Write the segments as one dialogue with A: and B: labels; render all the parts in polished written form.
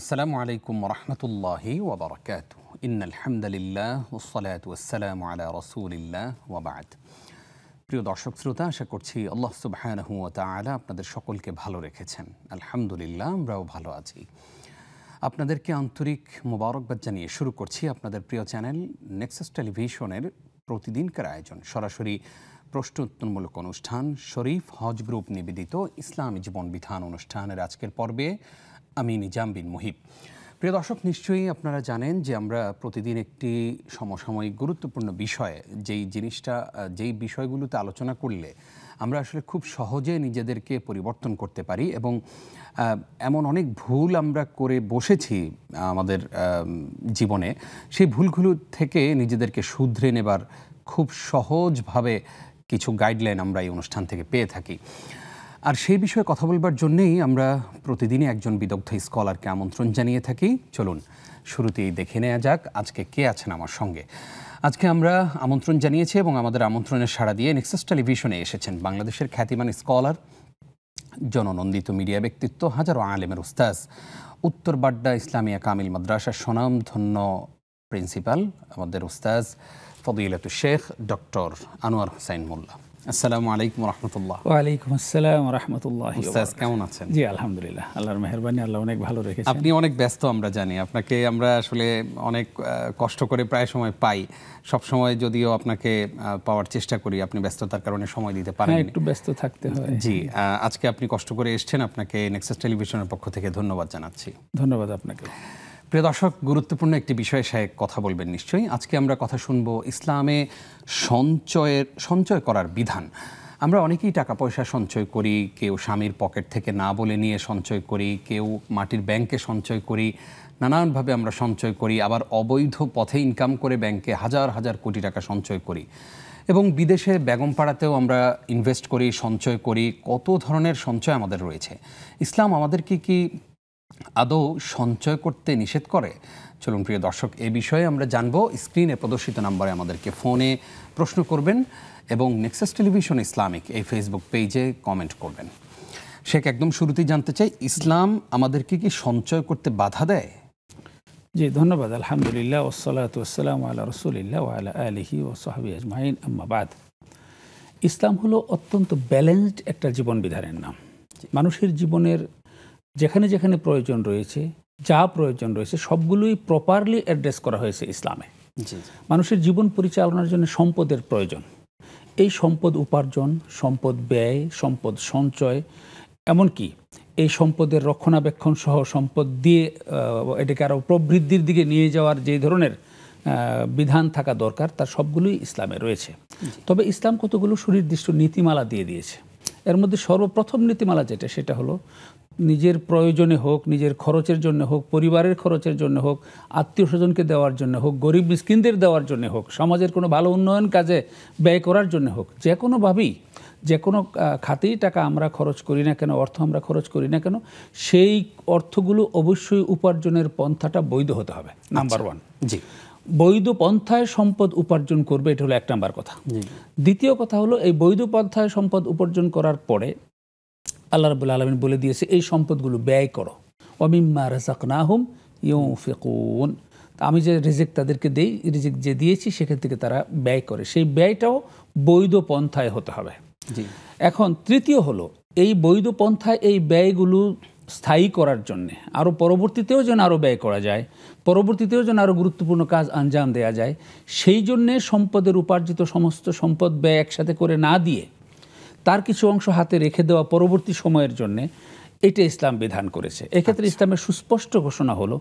A: আসসালামু আলাইকুম রহমতুল্লাহি ওয়াবারাকাতু ইন্নাল হামদুলিল্লাহ ওয়াসসালাতু ওয়াসসালামু আলা রাসূলিল্লাহ ওয়া বা'দ। প্রিয় দর্শক শ্রোতা, আশা করছি আল্লাহ সুবহানাহু ওয়া তাআলা আপনাদের সকলকে ভালো রেখেছেন। আলহামদুলিল্লাহ, আমরাও ভালো আছি। আপনাদেরকে আন্তরিক মোবারকবাদ জানিয়ে শুরু করছি আপনাদের প্রিয় চ্যানেল নেক্সাস টেলিভিশনের প্রতিদিনকার আয়োজন সরাসরি প্রশ্ন উত্তরমূলক অনুষ্ঠান শরীফ হজ গ্রুপ নিবেদিত ইসলামী জীবন বিধান অনুষ্ঠানের আজকের পর্বে আমি নিজাম বিন মুহিব। প্রিয় দর্শক, নিশ্চয়ই আপনারা জানেন যে আমরা প্রতিদিন একটি সমসাময়িক গুরুত্বপূর্ণ বিষয়ে যেই বিষয়গুলোতে আলোচনা করলে আমরা আসলে খুব সহজে নিজেদেরকে পরিবর্তন করতে পারি এবং এমন অনেক ভুল আমরা করে বসেছি আমাদের জীবনে, সেই ভুলগুলো থেকে নিজেদেরকে শুধরে নেবার খুব সহজভাবে কিছু গাইডলাইন আমরা এই অনুষ্ঠান থেকে পেয়ে থাকি। আর সেই বিষয়ে কথা বলবার জন্যেই আমরা প্রতিদিনই একজন বিদগ্ধ স্কলারকে আমন্ত্রণ জানিয়ে থাকি। চলুন শুরুতেই দেখে নেওয়া যাক আজকে কে আছেন আমার সঙ্গে। আজকে আমরা আমন্ত্রণ জানিয়েছি এবং আমাদের আমন্ত্রণের সাড়া দিয়ে নেক্সাস টেলিভিশনে এসেছেন বাংলাদেশের খ্যাতিমান স্কলার, জননন্দিত মিডিয়া ব্যক্তিত্ব, হাজারো আলেমের উস্তাজ, উত্তর বাড্ডা ইসলামিয়া কামিল মাদ্রাসার স্বনামধন্য প্রিন্সিপাল, আমাদের উস্তাজ ফদিলাতুল শেখ ডক্টর আনোয়ার হোসেন মোল্লা। আসসালামু আলাইকুম রহমতুল্লাহ।
B: ওয়ালাইকুম আসসালাম রহমতুল্লাহ।
A: উস্তাজ কেমন আছেন?
B: জি আলহামদুলিল্লাহ, আল্লাহর মেহেরবানি, আল্লাহ অনেক ভালো রেখেছেন।
A: আপনি অনেক ব্যস্ত, আমরা জানি। আপনাকে আমরা আসলে অনেক কষ্ট করে প্রায় সময় পাই, সব সময় যদিও আপনাকে পাওয়ার চেষ্টা করি, আপনি ব্যস্ততার কারণে সময় দিতে পারেন,
B: একটু ব্যস্ত থাকতে হয়।
A: জি, আজকে আপনি কষ্ট করে এসেছেন, আপনাকে নেক্সাস টেলিভিশনের পক্ষ থেকে ধন্যবাদ জানাচ্ছি।
B: ধন্যবাদ আপনাকে।
A: প্রিয় দর্শক, গুরুত্বপূর্ণ একটি বিষয়ে কথা বলবেন নিশ্চয়ই। আজকে আমরা কথা শুনবো ইসলামে সঞ্চয় করার বিধান। আমরা অনেকেই টাকা পয়সা সঞ্চয় করি, কেউ স্বামীর পকেট থেকে না বলে নিয়ে সঞ্চয় করি, কেউ মাটির ব্যাংকে সঞ্চয় করি, নানানভাবে আমরা সঞ্চয় করি। আবার অবৈধ পথে ইনকাম করে ব্যাংকে হাজার হাজার কোটি টাকা সঞ্চয় করি এবং বিদেশে বেগমপাড়াতেও আমরা ইনভেস্ট করি, সঞ্চয় করি। কত ধরনের সঞ্চয় আমাদের রয়েছে। ইসলাম আমাদেরকে কি আদৌ সঞ্চয় করতে নিষেধ করে? চলুন প্রিয় দর্শক, এই বিষয়ে আমরা জানবো। স্ক্রিনে প্রদর্শিত নম্বরে আমাদেরকে ফোনে প্রশ্ন করবেন এবং নেক্সাস টেলিভিশন ইসলামিক এই ফেসবুক পেজে কমেন্ট করবেন। শেখ, একদম শুরুতেই জানতে চাই, ইসলাম আমাদেরকে কি সঞ্চয় করতে বাধা দেয়?
B: জি ধন্যবাদ। আলহামদুলিল্লাহ ওয়াসসালাতু ওয়াসসালামু আলা রাসূলিল্লাহ ওয়া আলা আলিহি ওয়া সাহবিহি আজমাইন, আম্মা বাদ। ইসলাম হলো অত্যন্ত ব্যালেন্সড একটা জীবন বিধানের নাম। মানুষের জীবনের যেখানে যেখানে প্রয়োজন রয়েছে, যা প্রয়োজন রয়েছে, সবগুলোই প্রপারলি অ্যাড্রেস করা হয়েছে ইসলামে। মানুষের জীবন পরিচালনার জন্য সম্পদের প্রয়োজন। এই সম্পদ উপার্জন, সম্পদ ব্যয়, সম্পদ সঞ্চয়, এমনকি এই সম্পদের রক্ষণাবেক্ষণ সহ সম্পদ দিয়ে এটাকে আরও প্রবৃদ্ধির দিকে নিয়ে যাওয়ার যে ধরনের বিধান থাকা দরকার, তার সবগুলোই ইসলামে রয়েছে। তবে ইসলাম কতগুলো সুনির্দিষ্ট নীতিমালা দিয়ে দিয়েছে। এর মধ্যে সর্বপ্রথম নীতিমালা সেটা হলো নিজের প্রয়োজনে হোক, নিজের খরচের জন্য হোক, পরিবারের খরচের জন্য হোক, আত্মীয় স্বজনকে দেওয়ার জন্য হোক, গরিব মিসকিনদের দেওয়ার জন্য হোক, সমাজের কোনো ভালো উন্নয়ন কাজে ব্যয় করার জন্য হোক, যে কোনোভাবেই যে কোনো খাতেই টাকা আমরা খরচ করি না কেন, অর্থ আমরা খরচ করি না কেন, সেই অর্থগুলো অবশ্যই উপার্জনের পন্থাটা বৈধ হতে হবে। Number one. জি, বৈধ পন্থায় সম্পদ উপার্জন করবে, এটা হলো এক নাম্বার কথা। দ্বিতীয় কথা হলো, এই বৈধ পন্থায় সম্পদ উপার্জন করার পরে আল্লাহ রাব্বুল আলামিন বলে দিয়েছে এই সম্পদগুলো ব্যয় করো। ওয়ামিম্মা রাযাকনাহুম ইউনফিকুন। আমি যে রিজিক তাদেরকে দেই, রিজিক যে দিয়েছি সেখান থেকে তারা ব্যয় করে, সেই ব্যয়টাও বৈধ পন্থায় হতে হবে। এখন তৃতীয় হলো, এই বৈধ পন্থায় এই ব্যয়গুলো স্থায়ী করার জন্যে, আরও পরবর্তীতেও যেন আরও ব্যয় করা যায়, পরবর্তীতেও যেন আরও গুরুত্বপূর্ণ কাজ আঞ্জাম দেওয়া যায়, সেই জন্যে সম্পদের উপার্জিত সমস্ত সম্পদ ব্যয় একসাথে করে না দিয়ে তার কিছু অংশ হাতে রেখে দেওয়া পরবর্তী সময়ের জন্যে, এটা ইসলাম বিধান করেছে। এক্ষেত্রে ইসলামের সুস্পষ্ট ঘোষণা হলো,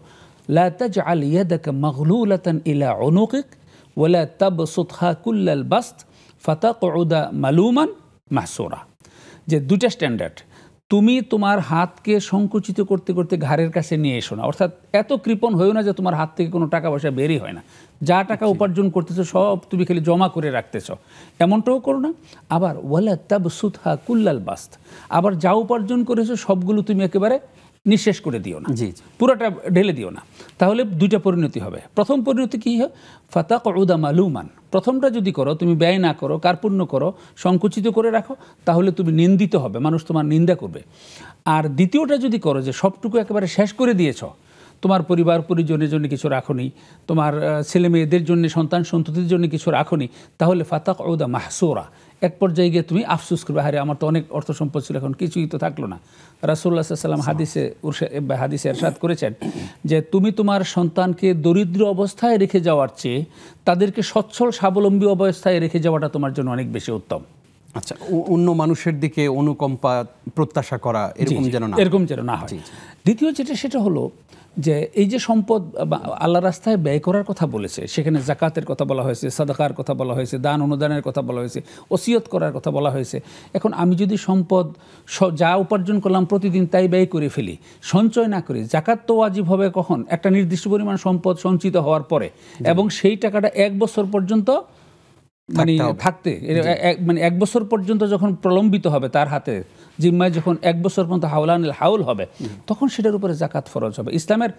B: লা তাজআল ইয়াদাকা মাগলুলাতান ইলা উনুকিক ওয়া লা তাবসুতহা কুল্লাল বাসত ফাতাকউদা মালুমান মাহসুরা। যে দুইটা স্ট্যান্ডার্ড, তুমি তোমার হাতকে সংকুচিত করতে করতে ঘাড়ের কাছে নিয়ে এসো না, অর্থাৎ এত কৃপণ হয়েও না যে তোমার হাত থেকে কোনো টাকা পয়সা বেরই হয় না, যা টাকা উপার্জন করতেছো সব তুমি খালি জমা করে রাখতেছ, এমনটাও করো না। আবার ওয়ালা তাবসুতহা কুল্লাল বাসত, আবার যা উপার্জন করেছো সবগুলো তুমি একেবারে নিঃশেষ করে দিও না, পুরোটা ঢেলে দিও না। তাহলে দুইটা পরিণতি হবে। প্রথম পরিণতি কী হয়? ফাতাকউদা মালুমান। প্রথমটা যদি করো, তুমি ব্যয় না করো, কার্পণ্য করো, সংকুচিত করে রাখো, তাহলে তুমি নিন্দিত হবে, মানুষ তোমার নিন্দা করবে। আর দ্বিতীয়টা যদি করো, যে সবটুকু একেবারে শেষ করে দিয়েছ, তোমার পরিবার পরিজনের জন্য কিছু রাখোনি, তোমার ছেলে মেয়েদের জন্য, সন্তান সন্ততির জন্য কিছু রাখোনি, তাহলে ফাতাক ওদা মাহসুরা, এক পর্যায়ে গিয়ে তুমি আফসোস করবে, আরে আমার তো অনেক অর্থ সম্পদ ছিল, এখন কিছুই তো থাকলো না। রাসূলুল্লাহ সাল্লাল্লাহু আলাইহি ওয়াসাল্লাম হাদিসে ইরশাদ করেছেন যে তুমি তোমার সন্তানকে দরিদ্র অবস্থায় রেখে যাওয়ার চেয়ে তাদেরকে সচ্ছল স্বাবলম্বী অবস্থায় রেখে যাওয়াটা তোমার জন্য অনেক বেশি উত্তম।
A: আচ্ছা, অন্য মানুষের দিকে অনুকম্পা প্রত্যাশা করা এরকম যেন না হয়।
B: দ্বিতীয় যেটা, সেটা হলো যে এই যে সম্পদ আল্লাহ রাস্তায় ব্যয় করার কথা বলেছে, সেখানে যাকাতের কথা বলা হয়েছে, সাদাকার কথা বলা হয়েছে, দান অনুদানের কথা বলা হয়েছে, ওসিয়ত করার কথা বলা হয়েছে। এখন আমি যদি সম্পদ যা উপার্জন করলাম প্রতিদিন তাই ব্যয় করে ফেলি, সঞ্চয় না করি, যাকাত তো ওয়াজিব হবে কখন? একটা নির্দিষ্ট পরিমাণ সম্পদ সঞ্চিত হওয়ার পরে, এবং সেই টাকাটা 1 বছর পর্যন্ত থাকতে, মানে 1 বছর পর্যন্ত যখন প্রলম্বিত হবে তার হাতে জিম্মায়, যখন 1 বছর পর্যন্ত হাউলানুল হাউল হবে, তখন সেটার উপরে যাকাত ফরজ হবে। ইসলামের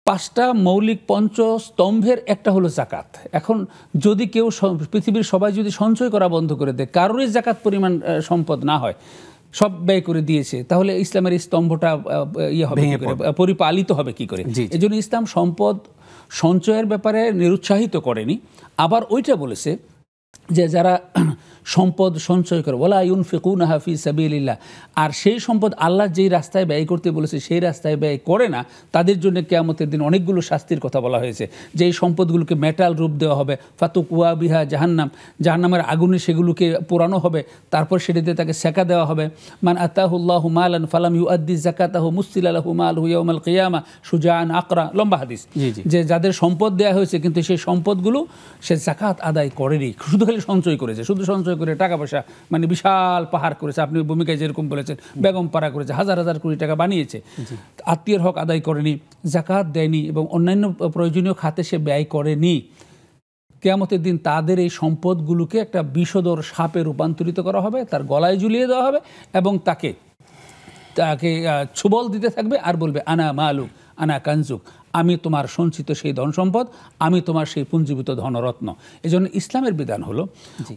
B: 5টা মৌলিক পঞ্চস্তম্ভের একটা হলো যাকাত। এখন যদি কেউ, পৃথিবীর সবাই যদি সঞ্চয় করা বন্ধ করে দেয়, কারোরই যাকাত পরিমাণ সম্পদ না হয়, সব ব্যয় করে দিয়েছে, তাহলে ইসলামের এই স্তম্ভটা পরিপালিত হবে কি করে? এই জন্য ইসলাম সম্পদ সঞ্চয়ের ব্যাপারে নিরুৎসাহিত করেনি, আবার ওইটা বলেছে যে যারা সম্পদ সঞ্চয় করে, ওয়ালা ইউনফিকুনাহা ফি সাবিলিল্লাহ, আর সেই সম্পদ আল্লাহ যেই রাস্তায় ব্যয় করতে বলেছে সেই রাস্তায় ব্যয় করে না, তাদের জন্য কিয়ামতের দিন অনেকগুলো শাস্তির কথা বলা হয়েছে। যে এই সম্পদগুলোকে মেটাল রূপ দেওয়া হবে, ফাতুকুয়া বিহা জাহান্নাম, জাহান্নামের আগুনে সেগুলোকে পোড়ানো হবে, তারপর সেটাতে তাকে সেকা দেওয়া হবে। মান আতাহুল্লাহু মালান ফালাম ইউআদ্দি যাকাতাহু মুসিলা লাহু মালহু ইয়াউমাল কিয়ামা শুজাআন আকরা, লম্বা হাদিস। যে যাদের সম্পদ দেওয়া হয়েছে কিন্তু সেই সম্পদগুলো সে যাকাত আদায় করেনি, শুধু খালি সঞ্চয় করেছে, শুধু সঞ্চয় করে টাকা পয়সা মানে বিশাল পাহাড় করেছে, আপনি ভূমিকায় যেরকম বলেছেন বেগম পাড়া করেছে, হাজার হাজার কোটি টাকা বানিয়েছে, আত্মীয়ের হক আদায় করেনি, যাকাত দেয়নি এবং অন্যান্য প্রয়োজনীয় খাতে সে ব্যয় করেনি। কিয়ামতের দিন তাদের এই সম্পদগুলোকে একটা বিষধর সাপে রূপান্তরিত করা হবে, তার গলায় ঝুলিয়ে দেওয়া হবে এবং তাকে ছুবল দিতে থাকবে আর বলবে আনা মালুক আনা কানজুক, আমি তোমার সঞ্চিত সেই ধন সম্পদ, আমি তোমার সেই পুঞ্জীভূত ধনরত্ন। এই জন্য ইসলামের বিধান হলো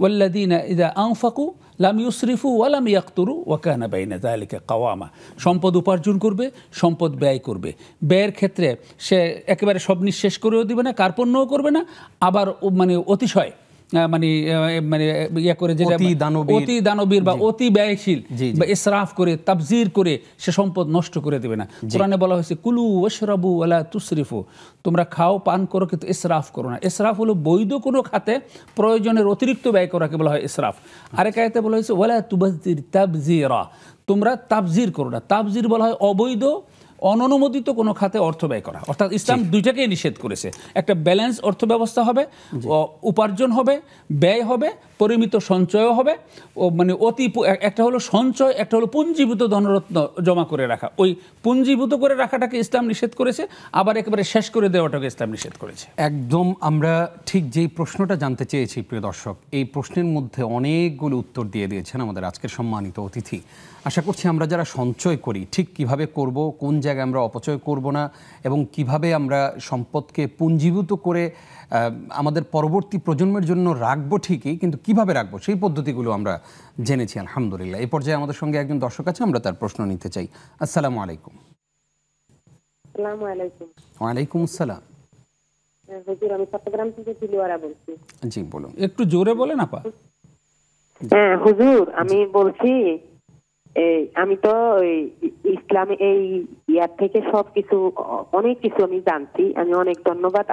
B: ওয়াল্লাযীনা ইযা আনফাকু লাম ইউসরিফু ওয়া লাম ইয়াকতুরু ওয়া কানা বাইনা যালিকা কাওয়ামা। সম্পদ উপার্জন করবে, সম্পদ ব্যয় করবে, ব্যয়ের ক্ষেত্রে সে একেবারে সব নিঃশেষ করেও দিবে না, কার্পণ্যও করবে না, আবার মানে অতিশয় ইয়ে করে, যেটা অতি দানবীর বা অতি ব্যয়শীল বা ইসরাফ করে তাবজির করে সে সম্পদ নষ্ট করে দেবে না। কোরআনে বলা হয়েছে কুলু ওয়াশরাবু ওয়ালা তুসরিফু, তোমরা খাও পান করো কিন্তু ইসরাফ করো না। ইসরাফ হলো বৈধ কোনো খাতে প্রয়োজনের অতিরিক্ত ব্যয় করাকে বলা হয় ইসরাফ। আরেক আয়াতে বলা হয়েছে ওয়ালা তুবাজ্জির তাবজিরা, তোমরা তাবজির করো না। তাবজির বলা হয় অবৈধ অননুমোদিত কোনো খাতে অর্থ ব্যয় করা, অর্থাৎ ইসলাম দুইটাকেই নিষেধ করেছে। একটা ব্যালেন্স অর্থ ব্যবস্থা হবে, উপার্জন হবে, ব্যয় হবে, পরিমিত সঞ্চয়ও হবে, মানে একটা হলো সঞ্চয়, একটা হলো পুঞ্জীভূত ধনরত্ন জমা করে রাখা। ওই পুঞ্জীভূত করে রাখাটাকে ইসলাম নিষেধ করেছে, আবার একেবারে শেষ করে দেওয়াটাকে ইসলাম নিষেধ করেছে।
A: একদম আমরা ঠিক যেই প্রশ্নটা জানতে চেয়েছি প্রিয় দর্শক, এই প্রশ্নের মধ্যে অনেকগুলো উত্তর দিয়ে দিয়েছেন আমাদের আজকের সম্মানিত অতিথি। আশা করছি আমরা যারা সঞ্চয় করি ঠিক কিভাবে করব, কোন জায়গায় আমরা অপচয় করব না, এবং কিভাবে আমরা সম্পদকে পুঞ্জীভূত করে আমাদের পরবর্তী প্রজন্মের জন্য রাখবো ঠিকই, কিন্তু কিভাবে রাখবো সেই পদ্ধতিগুলো আমরা জেনেছি আলহামদুলিল্লাহ। এই পর্যায়ে আমাদের সঙ্গে একজন দর্শক আছে, আমরা তার প্রশ্ন নিতে চাই। আসসালামু আলাইকুম।
C: আসসালামু আলাইকুম।
A: ওয়ালাইকুম আসসালাম।
C: হুজুর, আমি চট্টগ্রাম থেকে দিলওয়ারা বলছি।
A: জি বলুন।
B: একটু জোরে বলেন আপা।
C: হ্যাঁ হুজুর, আমি বলছি আমি তো ইসলামে এই ইয়ার থেকে সবকিছু অনেক কিছু আমি জানছি। আমি অনেক ধন্যবাদ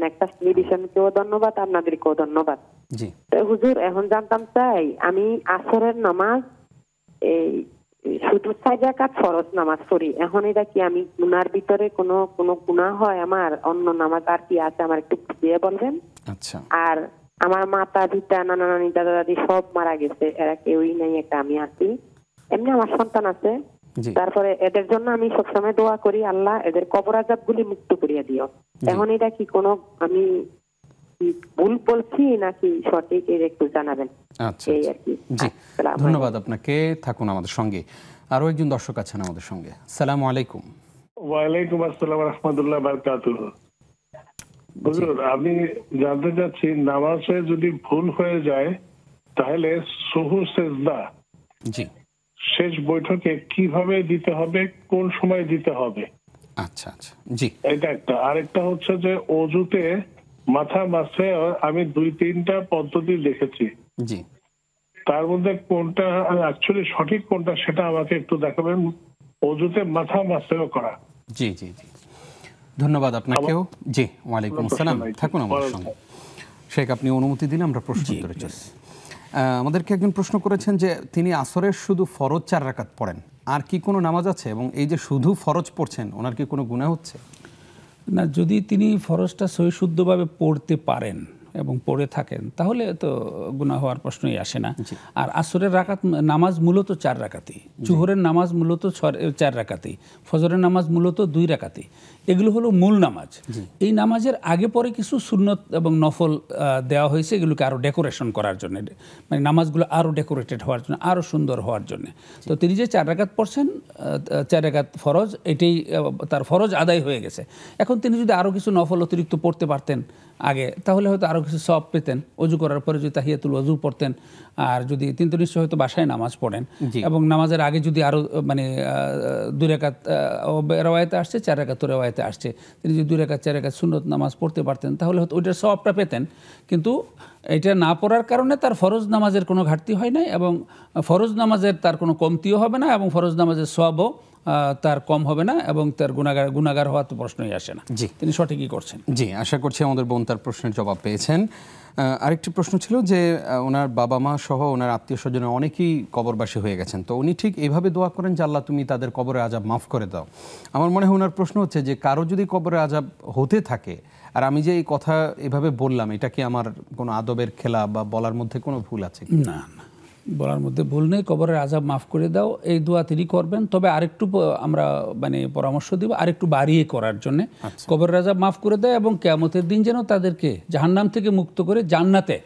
C: একটা টেলিভিশনকেও ধন্যবাদ, আপনাদেরকেও ধন্যবাদ।
A: জি
C: হুজুর, এখন জানতাম চাই আমি আসরের নামাজ এই শুধু 4 রাকাত ফরজ নামাজ পড়ি, এখন এটা কি আমি গুনার ভিতরে কোনো গুনাহ হয়? আমার অন্য নামাজ আর কি আছে আমার একটু বুঝিয়ে বলবেন।
A: আচ্ছা।
C: আর আমার মাতা পিতা নানা নানি দাদা দাদি সব মারা গেছে, এরা কেউই নাই, একটা আমি আছি। এমনি আমার সন্তান আছে, তারপরে এদের জন্য আমি সবসময় দোয়া করি আল্লাহ এদের কবর আযাবগুলি মুক্ত করিয়ে দিও। এখন এটা কি কোনো আমি ভুল বলছি নাকি সঠিক, এর একটু জানাবেন।
A: আচ্ছা জি, ধন্যবাদ আপনাকে, থাকুন আমাদের সঙ্গে। আরো একজন দর্শক আছেন আমাদের সঙ্গে। আসসালামু আলাইকুম।
D: ওয়ালাইকুম আসসালাম ওয়া রাহমাতুল্লাহি ওয়া বারাকাতুহু। হুজুর, আমি জানতে চাচ্ছি নামাজে যদি ভুল হয়ে যায় তাহলে সুহু সিজদা জি শেষ বৈঠকে কিভাবে দিতে হবে, কোন সময় দিতে হবে?
A: আচ্ছা আচ্ছা, জি।
D: এটা একটা। আরেকটা হচ্ছে যে অজুতে মাথা মাসে আমি 2-3টা পদ্ধতি দেখেছি,
A: জি।
D: তার মধ্যে কোনটা অ্যাকচুয়ালি সঠিক কোনটা সেটা আমাকে একটু দেখাবেন। অজুতে মাথা মাসেও করা।
A: জি জি জি, ধন্যবাদ আপনাকেও। জি, ওয়ালাইকুম আসসালাম, থাকুন আমাদের সঙ্গে। শেখ, আপনি অনুমতি দিলে আমরা প্রশ্ন উত্তরে চলি। আমাদেরকে একজন প্রশ্ন করেছেন যে তিনি আসরের শুধু ফরজ 4 রাকাত পড়েন, আর কি কোনো নামাজ আছে? এবং এই যে শুধু ফরজ পড়ছেন, ওনার কি কোনো গুনাহ হচ্ছে?
B: না, যদি তিনি ফরজটা সহিশুদ্ধভাবে পড়তে পারেন এবং পড়ে থাকেন তাহলে তো গুনাহ হওয়ার প্রশ্নই আসে না। আর আসরের রাকাত নামাজ মূলত 4 রাকাতই, জোহরের নামাজ মূলত 4 রাকাতই, ফজরের নামাজ মূলত 2 রাকাতই। এগুলো হলো মূল নামাজ। এই নামাজের আগে পরে কিছু সুন্নত এবং নফল দেওয়া হয়েছে, এগুলোকে আরও ডেকোরেশন করার জন্য, মানে নামাজগুলো আরও ডেকোরেটেড হওয়ার জন্য, আরও সুন্দর হওয়ার জন্য। তো তিনি যে 4 রাকাত পড়ছেন, 4 রাকাত ফরজ, এটাই তার ফরজ আদায় হয়ে গেছে। এখন তিনি যদি আরও কিছু নফল অতিরিক্ত পড়তে পারতেন আগে, তাহলে হয়তো আরও কিছু সওয়াব পেতেন। অজু করার পরে যদি তাহিয়াতুল ওযু পড়তেন, আর যদি তিনি তো নিশ্চয় হয়তো বাসায় নামাজ পড়েন, এবং নামাজের আগে যদি আরও মানে 2 রাকাত রেওয়ায়েতে আসছে, 4 রাকাত রেওয়ায়েতে আসছে, তিনি যদি 2 রাকাত 4 রাকাত সুন্নত নামাজ পড়তে পারতেন তাহলে হয়তো ওইটার সওয়াবটা পেতেন। কিন্তু এটা না পড়ার কারণে তার ফরজ নামাজের কোনো ঘাটতি হয় নাই, এবং ফরজ নামাজের তার কোনো কমতিও হবে না, এবং ফরজ নামাজের সওয়াবও তার কম হবে না, এবং তার গুনাহগার হওয়ার তো প্রশ্নই আসে না।
A: জি,
B: তিনি সঠিকই করছেন।
A: জি, আশা করছি আমাদের বোন তার প্রশ্নের জবাব পেয়েছেন। আরেকটি প্রশ্ন ছিল যে ওনার বাবা মা সহ ওনার আত্মীয় স্বজনের অনেকেই কবরবাসী হয়ে গেছেন, তো উনি ঠিক এইভাবে দোয়া করেন যে আল্লাহ তুমি তাদের কবরের আযাব মাফ করে দাও। আমার মনে হয় ওনার প্রশ্ন হচ্ছে যে কারো যদি কবরের আযাব হতে থাকে, আর আমি যে এই কথা এভাবে বললাম, এটা কি আমার কোনো আদবের খেলা বা বলার মধ্যে কোনো ভুল আছে?
B: না না, বলার মধ্যে ভুল নেই। কবরের আযাব মাফ করে দাও, এই দোয়া তিনি করবেন। তবে আরেকটু আমরা মানে পরামর্শ দিব আরেকটু বাড়িয়ে করার জন্য। কবরের আযাব মাফ করে দেয় এবং কিয়ামতের দিন যেন তাদেরকে জাহান্নাম থেকে মুক্ত করে জান্নাতে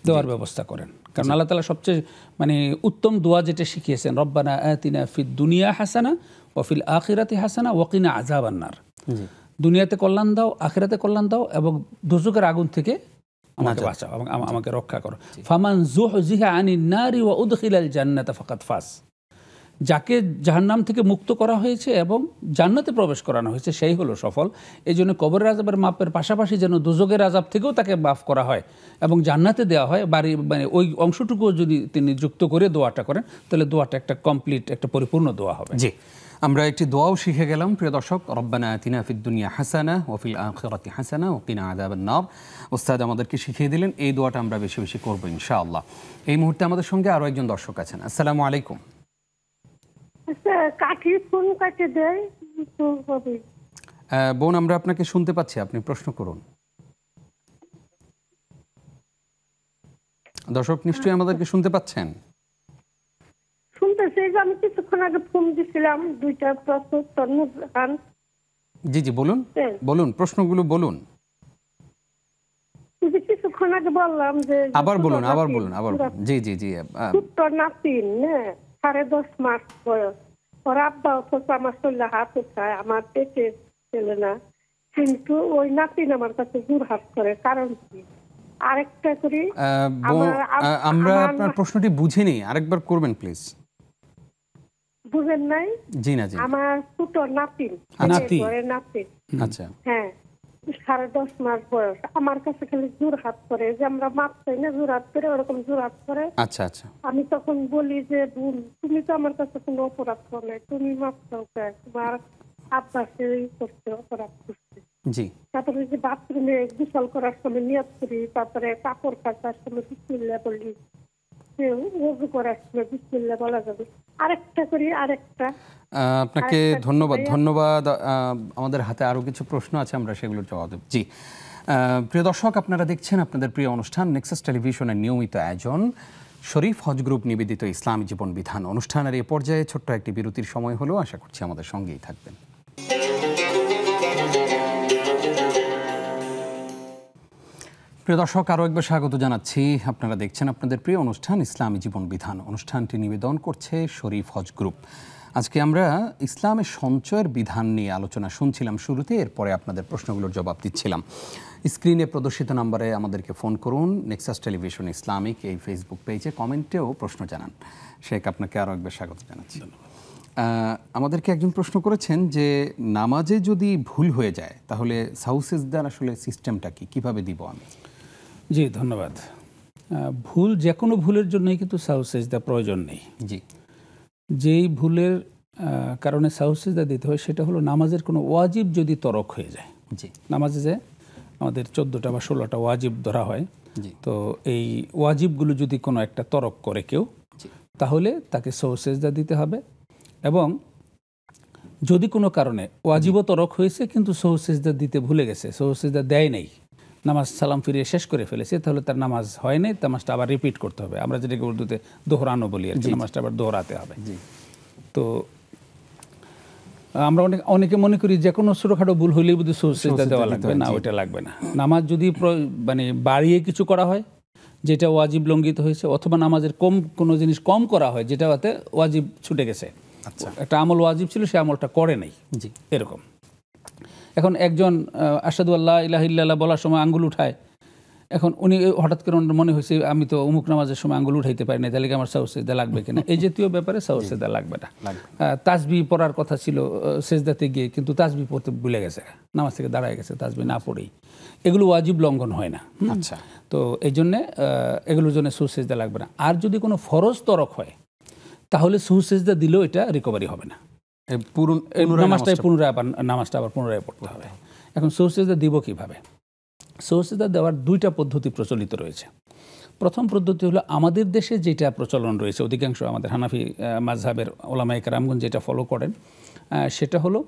B: দেওয়ার ব্যবস্থা করেন। কারণ আল্লাহ তাআলা সবচেয়ে মানে উত্তম দোয়া যেটা শিখিয়েছেন, রব্বানা আতিনা ফিদ দুনিয়া হাসানা ওয়া ফিল আখিরাতি হাসানা ওয়া কিনা আযাবান নার। দুনিয়াতে কল্যাণ দাও, আখিরাতে কল্যাণ দাও, এবং দোজখের আগুন থেকে আমাকে বাঁচাও এবং আমাকে রক্ষা করো। ফামান যুহজিহা আনিন নারি ওয়া উদখিলাল জান্নাতা ফাকাদ ফাজ। যাকে জাহান্নাম থেকে মুক্ত করা হয়েছে এবং জান্নাতে প্রবেশ করানো হয়েছে সেই হলো সফল। এই জন্য কবরের আযাবের মাপের পাশাপাশি যেন দোজখের আযাব থেকেও তাকে মাফ করা হয় এবং জান্নাতে দেওয়া হয়, বাড়ি মানে ওই অংশটুকুও যদি তিনি যুক্ত করে দোয়াটা করেন তাহলে দোয়াটা একটা কমপ্লিট, একটা পরিপূর্ণ দোয়া হবে।
A: জি, আমরা একটি দোয়াও শিখে গেলাম প্রিয় দর্শক। রব্বানা আতিনা ফিদ দুনিয়া হাসানা ওয়া ফিল আখিরাতি হাসানা ওয়া কিনা আযাবান নার। ওস্তাদ আমাদেরকে শিখিয়ে দিলেন, এই দোয়াটা আমরা বেশি বেশি করব ইনশাআল্লাহ। এই মুহূর্তে আমাদের সঙ্গে আরো একজন দর্শক আছেন। আসসালামু আলাইকুম।
E: কাঠি ফোন কাটে দেয়
A: বোন, আমরা আপনাকে শুনতে পাচ্ছি, আপনি প্রশ্ন করুন। দর্শক নিশ্চয়ই আমাদেরকে শুনতে পাচ্ছেন।
E: শুনতেছি, আমি কিছুক্ষণ আগে ফোন দিছিলাম, 2টা প্রশ্ন তন্মুখান।
A: জি জি, বলুন বলুন, প্রশ্নগুলো বলুন।
E: কিছুক্ষণ আগে বললাম যে
A: আবার বলুন, আবার বলুন, আবার বলুন। জি জি জি,
E: ছোট্ট নাতিন, 10.5 মাস বয়স, ওর আব্বা অথচ আমার শরীরে হাত উঠায়, আমার পেটে ছেলে না, কিন্তু ওই নাতিন আমার কাছে জোর হাত করে, কারণ কি? আরেকটা করি,
A: আমরা আপনার প্রশ্নটি বুঝিনি, আরেকবার করবেন প্লিজ।
E: বুঝেন নাই?
A: জি না, জি।
E: আমার ছোট নাতিন,
A: আচ্ছা,
E: হ্যাঁ, 10.5 মাস বয়স, আমার কাছে খালি জোর হাত করে, যে আমরা মাপ চাই না জোর হাত করে, ওরকম জোর হাত করে।
A: আচ্ছা আচ্ছা।
E: আমি তখন বলি যে বোন, তুমি তো আমার কাছে কোনো অপরাধ করো নাই, তুমি মাপ চাও, তোমার আব্বা সেই করতে অপরাধ করছে।
A: জি।
E: তারপরে যে বাথরুমে গোসল করার সময় নিয়ত করি, তারপরে কাপড় কাচার সময় বিসমিল্লাহ বলি, ওযু করার সময় বিসমিল্লাহ বলা যাবে। আরেকটা করি,
A: আপনাকে ধন্যবাদ। আমাদের হাতে আরও কিছু প্রশ্ন আছে, আমরা সেগুলোর জবাব দেব। জি, প্রিয় দর্শক, আপনারা দেখছেন আপনাদের প্রিয় অনুষ্ঠান নেক্সাস টেলিভিশনের নিয়মিত আয়োজন শরীফ হজ গ্রুপ নিবেদিত ইসলামী জীবন বিধান অনুষ্ঠানের এই পর্যায়ে ছোট্ট একটি বিরতির সময় হলো। আশা করছি আমাদের সঙ্গেই থাকবেন। প্রিয় দর্শক, আরও একবার স্বাগত জানাচ্ছি। আপনারা দেখছেন আপনাদের প্রিয় অনুষ্ঠান ইসলামী জীবন বিধান। অনুষ্ঠানটি নিবেদন করছে শরীফ হজ গ্রুপ। আজকে আমরা ইসলামের সঞ্চয়ের বিধান নিয়ে আলোচনা শুনছিলাম শুরুতে, এরপরে আপনাদের প্রশ্নগুলোর জবাব দিচ্ছিলাম। স্ক্রিনে প্রদর্শিত নম্বরে আমাদেরকে ফোন করুন। নেক্সাস টেলিভিশন ইসলামিক এই ফেসবুক পেজে কমেন্টেও প্রশ্ন জানান। শেখ, আপনাকে আরও একবার স্বাগত জানাচ্ছি। আমাদেরকে একজন প্রশ্ন করেছেন যে নামাজে যদি ভুল হয়ে যায় তাহলে সাহু সিজদার আসলে সিস্টেমটা কি, কিভাবে দিব আমি?
B: জি ধন্যবাদ। ভুল, যে কোনো ভুলের জন্যই কিন্তু সাহু সিজদা প্রয়োজন নেই।
A: জি,
B: যেই ভুলের কারণে সাহু সিজদা দিতে হয় সেটা হলো নামাজের কোনো ওয়াজিব যদি তরক হয়ে যায়।
A: জি,
B: নামাজে যে আমাদের 14টা বা 16টা ওয়াজিব ধরা হয়,
A: জি,
B: তো এই ওয়াজিবগুলো যদি কোনো একটা তরক করে কেউ,
A: জি,
B: তাহলে তাকে সাহু সিজদা দিতে হবে। এবং যদি কোনো কারণে ওয়াজিবও তরক হয়েছে কিন্তু সাহু সিজদা দিতে ভুলে গেছে, সাহু সিজদা দেয় নেই, নামাজ সালাম ফিরিয়ে শেষ করে ফেলেছে, তাহলে তার নামাজ হয় নাই, নামাজটা আবার রিপিট করতে হবে। আমরা যেটাকে উর্দুতে দোহরানো বলি আর কি, নামাজটা আবার দোহরাতে হবে। তো আমরা অনেকে মনে করি যে কোনো ছোটোখাটো ভুল হইলেই বুঝি সাহু সিজদা দেওয়া লাগবে, না ওইটা লাগবে না। নামাজ যদি মানে বাড়িয়ে কিছু করা হয় যেটা ওয়াজিব লঙ্ঘিত হয়েছে, অথবা নামাজের কোনো জিনিস কম করা হয় যেটা ওতে ওয়াজিব ছুটে গেছে,
A: আচ্ছা,
B: একটা আমল ওয়াজিব ছিল সে আমলটা করে নাই,
A: জি,
B: এরকম। এখন একজন আশহাদু আল্লা ইলাহা ইল্লাল্লাহ বলার সময় আঙ্গুল উঠায়, এখন উনি হঠাৎ করে মনে হয়েছে আমি তো অমুক নামাজের সময় আঙ্গুল উঠাইতে পারি না, তাহলে কি আমার সাহু সিজদা লাগবে কিনা? এই জাতীয় ব্যাপারে সাহু সিজদা লাগবে না। তাসবিহ পড়ার কথা ছিল সিজদাতে গিয়ে, কিন্তু তাসবিহ পড়তে ভুলে গেছে, নামাজ থেকে দাঁড়ায় গেছে তাসবিহ না পড়েই, এগুলো ওয়াজিব লঙ্ঘন হয় না।
A: আচ্ছা,
B: তো এই জন্যে এগুলোর জন্য সাহু সিজদা লাগবে না। আর যদি কোনো ফরজ তরক হয় তাহলে সাহু সিজদা দিলেও এটা রিকভারি হবে না, নামাজটা আবার পুনরায় পড়তে হবে। এখন সাহু সিজদা দিব কিভাবে? সাহু সিজদা দেওয়ার দুইটা পদ্ধতি প্রচলিত রয়েছে। প্রথম পদ্ধতি হলো আমাদের দেশে যেটা প্রচলন রয়েছে, অধিকাংশ আমাদের হানাফি মাযহাবের ওলামায়ে কেরামগণ যেটা ফলো করেন, সেটা হলো